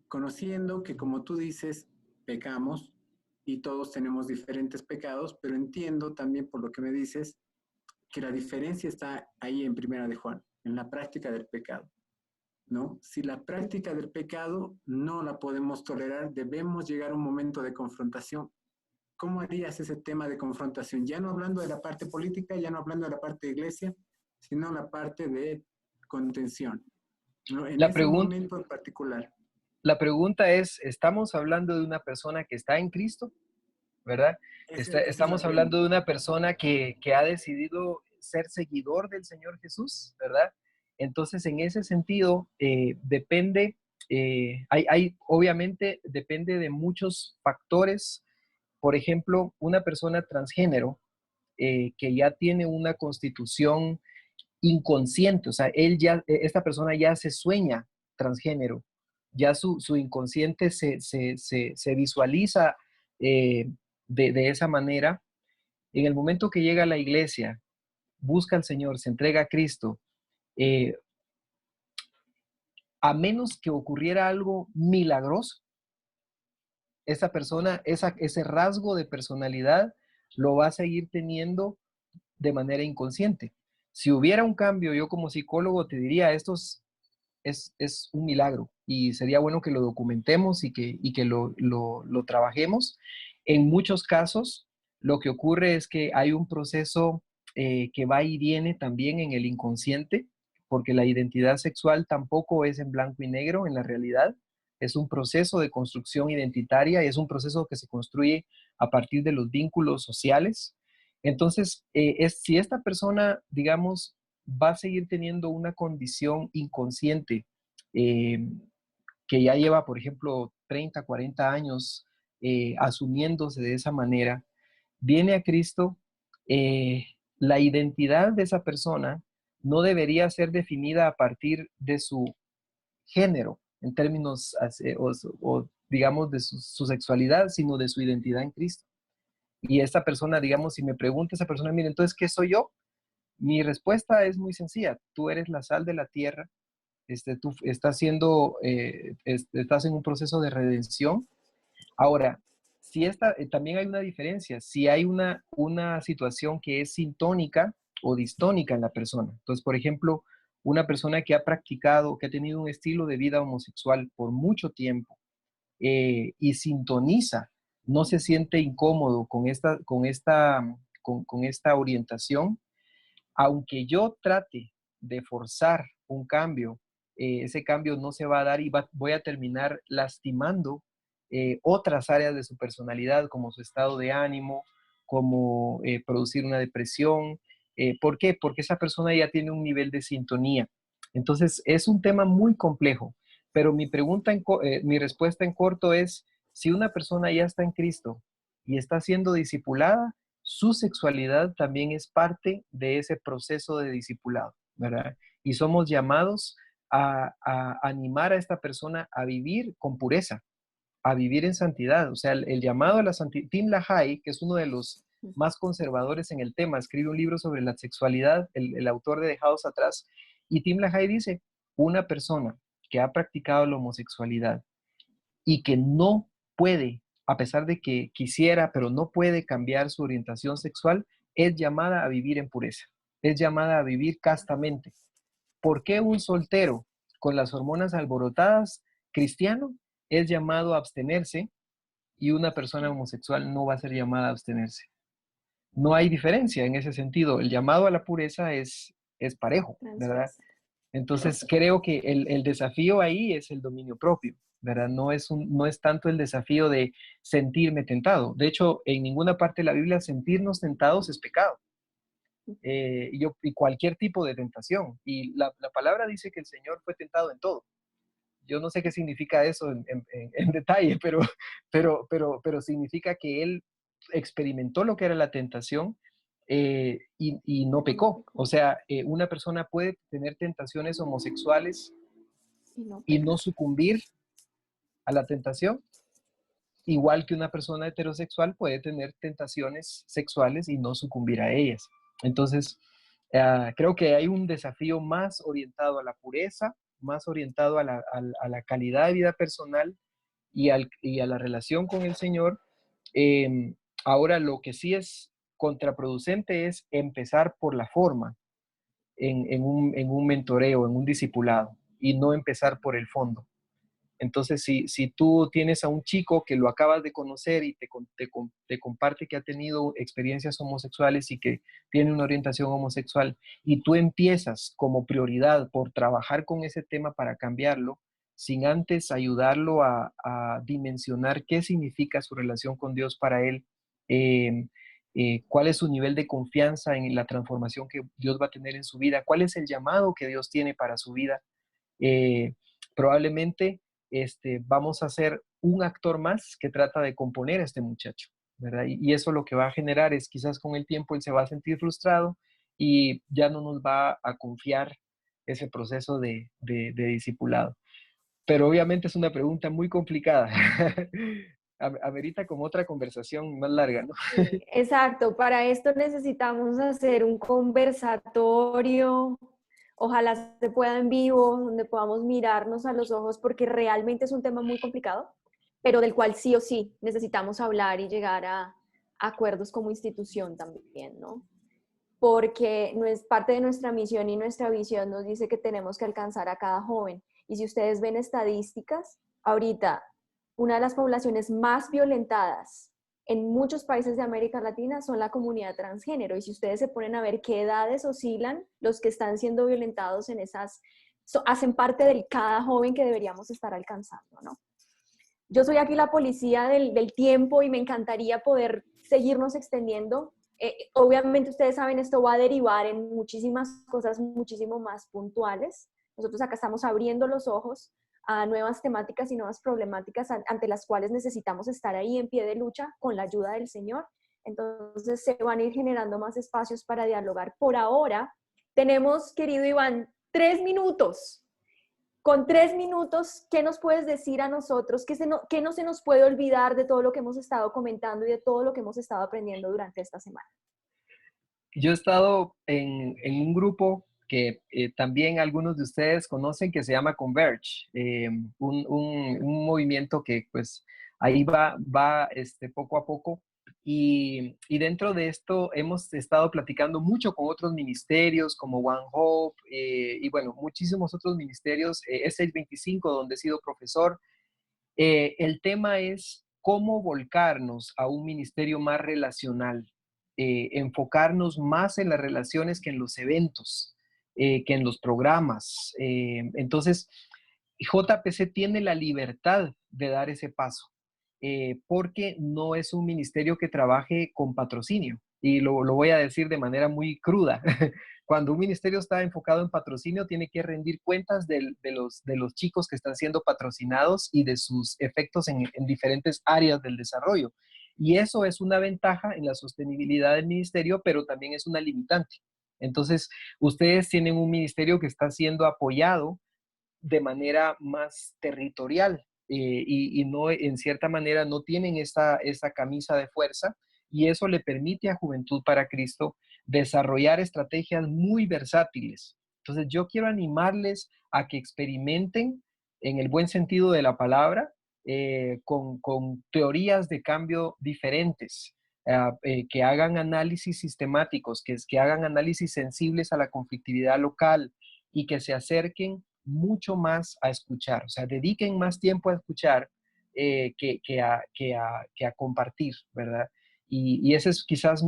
conociendo que, como tú dices, pecamos y todos tenemos diferentes pecados, pero entiendo también por lo que me dices que la diferencia está ahí en Primera de Juan, en la práctica del pecado, ¿no? Si la práctica del pecado no la podemos tolerar, debemos llegar a un momento de confrontación. ¿Cómo harías ese tema de confrontación? Ya no hablando de la parte política, ya no hablando de la parte de iglesia, sino la parte de contención, ¿no? En ese momento en particular. La pregunta es, ¿estamos hablando de una persona que está en Cristo? ¿Verdad? Estamos hablando de una persona que ha decidido ser seguidor del Señor Jesús, ¿verdad? Entonces, en ese sentido, depende, obviamente, depende de muchos factores. Por ejemplo, una persona transgénero que ya tiene una constitución inconsciente, o sea, esta persona ya se sueña transgénero, ya su inconsciente se visualiza de esa manera. En el momento que llega a la iglesia, busca al Señor, se entrega a Cristo, a menos que ocurriera algo milagroso, esa persona, ese rasgo de personalidad lo va a seguir teniendo de manera inconsciente. Si hubiera un cambio, yo como psicólogo te diría, esto es un milagro y sería bueno que lo documentemos y que lo trabajemos. En muchos casos, lo que ocurre es que hay un proceso que va y viene también en el inconsciente, porque la identidad sexual tampoco es en blanco y negro en la realidad. Es un proceso de construcción identitaria y es un proceso que se construye a partir de los vínculos sociales. Entonces, si esta persona, digamos, va a seguir teniendo una condición inconsciente que ya lleva, por ejemplo, 30, 40 años asumiéndose de esa manera, viene a Cristo, la identidad de esa persona no debería ser definida a partir de su género, en términos, o digamos, de su sexualidad, sino de su identidad en Cristo. Y esta persona, digamos, si me pregunta esa persona, mire, entonces, ¿qué soy yo? Mi respuesta es muy sencilla. Tú eres la sal de la tierra. Tú estás estás en un proceso de redención. Ahora, también hay una diferencia. Si hay una situación que es sintónica o distónica en la persona. Entonces, por ejemplo, una persona que ha practicado, que ha tenido un estilo de vida homosexual por mucho tiempo y sintoniza, no se siente incómodo con esta orientación, aunque yo trate de forzar un cambio ese cambio no se va a dar y voy a terminar lastimando otras áreas de su personalidad, como su estado de ánimo, como producir una depresión. ¿Por qué? Porque esa persona ya tiene un nivel de sintonía. Entonces, es un tema muy complejo, pero mi respuesta en corto es, si una persona ya está en Cristo y está siendo discipulada, su sexualidad también es parte de ese proceso de discipulado, ¿verdad? Y somos llamados a animar a esta persona a vivir con pureza, a vivir en santidad. O sea, el llamado a la santidad. Tim LaHaye, que es uno de los más conservadores en el tema, escribe un libro sobre la sexualidad, el autor de Dejados Atrás, y Tim LaHaye dice, una persona que ha practicado la homosexualidad y que no puede, a pesar de que quisiera, pero no puede cambiar su orientación sexual, es llamada a vivir en pureza, es llamada a vivir castamente. ¿Por qué un soltero con las hormonas alborotadas, cristiano, es llamado a abstenerse y una persona homosexual no va a ser llamada a abstenerse? No hay diferencia en ese sentido. El llamado a la pureza es parejo, ¿verdad? Entonces creo que el desafío ahí es el dominio propio, ¿verdad? No es tanto el desafío de sentirme tentado. De hecho, en ninguna parte de la Biblia sentirnos tentados es pecado. Y cualquier tipo de tentación. Y la palabra dice que el Señor fue tentado en todo. Yo no sé qué significa eso en detalle, pero significa que Él experimentó lo que era la tentación y no pecó. O sea, una persona puede tener tentaciones homosexuales y no sucumbir a la tentación, igual que una persona heterosexual puede tener tentaciones sexuales y no sucumbir a ellas. Entonces, creo que hay un desafío más orientado a la pureza, más orientado a la calidad de vida personal y a la relación con el Señor. Ahora, lo que sí es contraproducente es empezar por la forma en un mentoreo, en un discipulado, y no empezar por el fondo. Entonces, si tú tienes a un chico que lo acabas de conocer y te comparte que ha tenido experiencias homosexuales y que tiene una orientación homosexual, y tú empiezas como prioridad por trabajar con ese tema para cambiarlo, sin antes ayudarlo a dimensionar qué significa su relación con Dios para él, cuál es su nivel de confianza en la transformación que Dios va a tener en su vida, cuál es el llamado que Dios tiene para su vida, probablemente vamos a ser un actor más que trata de componer a este muchacho, ¿verdad? Y eso lo que va a generar es quizás con el tiempo él se va a sentir frustrado y ya no nos va a confiar ese proceso de discipulado. Pero obviamente es una pregunta muy complicada. Amerita como otra conversación más larga, ¿no? Exacto, para esto necesitamos hacer un conversatorio. Ojalá se pueda en vivo, donde podamos mirarnos a los ojos, porque realmente es un tema muy complicado, pero del cual sí o sí necesitamos hablar y llegar a acuerdos como institución también, ¿no? Porque no es parte de nuestra misión y nuestra visión nos dice que tenemos que alcanzar a cada joven. Y si ustedes ven estadísticas, ahorita una de las poblaciones más violentadas en muchos países de América Latina son la comunidad transgénero. Y si ustedes se ponen a ver qué edades oscilan, los que están siendo violentados en esas, hacen parte de cada joven que deberíamos estar alcanzando, ¿no? Yo soy aquí la policía del tiempo y me encantaría poder seguirnos extendiendo. Obviamente ustedes saben, esto va a derivar en muchísimas cosas muchísimo más puntuales. Nosotros acá estamos abriendo los ojos a nuevas temáticas y nuevas problemáticas ante las cuales necesitamos estar ahí en pie de lucha con la ayuda del Señor. Entonces se van a ir generando más espacios para dialogar. Por ahora tenemos, querido Iván, 3 minutos. Con 3 minutos, ¿qué nos puedes decir a nosotros? ¿Qué no se nos puede olvidar de todo lo que hemos estado comentando y de todo lo que hemos estado aprendiendo durante esta semana? Yo he estado en un grupo que también algunos de ustedes conocen que se llama Converge, un movimiento que pues ahí va poco a poco. Y dentro de esto hemos estado platicando mucho con otros ministerios como One Hope y bueno, muchísimos otros ministerios, E625, donde he sido profesor. El tema es cómo volcarnos a un ministerio más relacional, enfocarnos más en las relaciones que en los eventos. que en los programas. Entonces, JPC tiene la libertad de dar ese paso, porque no es un ministerio que trabaje con patrocinio. Y lo voy a decir de manera muy cruda. Cuando un ministerio está enfocado en patrocinio, tiene que rendir cuentas de los chicos que están siendo patrocinados y de sus efectos en diferentes áreas del desarrollo. Y eso es una ventaja en la sostenibilidad del ministerio, pero también es una limitante. Entonces, ustedes tienen un ministerio que está siendo apoyado de manera más territorial y no, en cierta manera, no tienen esa camisa de fuerza, y eso le permite a Juventud para Cristo desarrollar estrategias muy versátiles. Entonces, yo quiero animarles a que experimenten en el buen sentido de la palabra, con teorías de cambio diferentes, que hagan análisis sistemáticos, que hagan análisis sensibles a la conflictividad local y que se acerquen mucho más a escuchar, o sea, dediquen más tiempo a escuchar que a compartir, ¿verdad? Y esa es quizás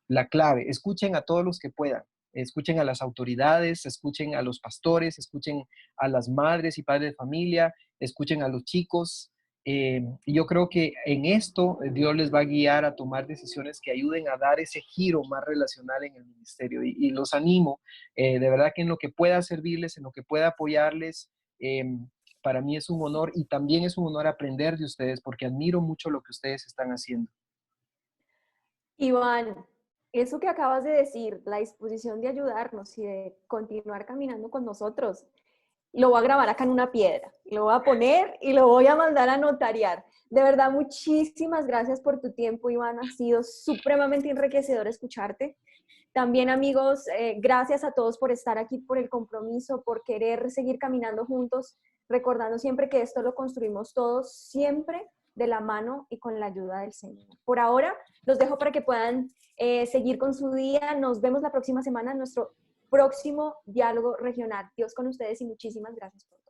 la clave. Escuchen a todos los que puedan. Escuchen a las autoridades, escuchen a los pastores, escuchen a las madres y padres de familia, escuchen a los chicos. Y yo creo que en esto Dios les va a guiar a tomar decisiones que ayuden a dar ese giro más relacional en el ministerio. Y los animo, de verdad, que en lo que pueda servirles, en lo que pueda apoyarles, para mí es un honor, y también es un honor aprender de ustedes, porque admiro mucho lo que ustedes están haciendo. Iván, eso que acabas de decir, la disposición de ayudarnos y de continuar caminando con nosotros, lo voy a grabar acá en una piedra, lo voy a poner y lo voy a mandar a notariar. De verdad, muchísimas gracias por tu tiempo, Iván. Ha sido supremamente enriquecedor escucharte. También, amigos, gracias a todos por estar aquí, por el compromiso, por querer seguir caminando juntos, recordando siempre que esto lo construimos todos, siempre de la mano y con la ayuda del Señor. Por ahora, los dejo para que puedan seguir con su día. Nos vemos la próxima semana en nuestro próximo diálogo regional. Dios con ustedes y muchísimas gracias por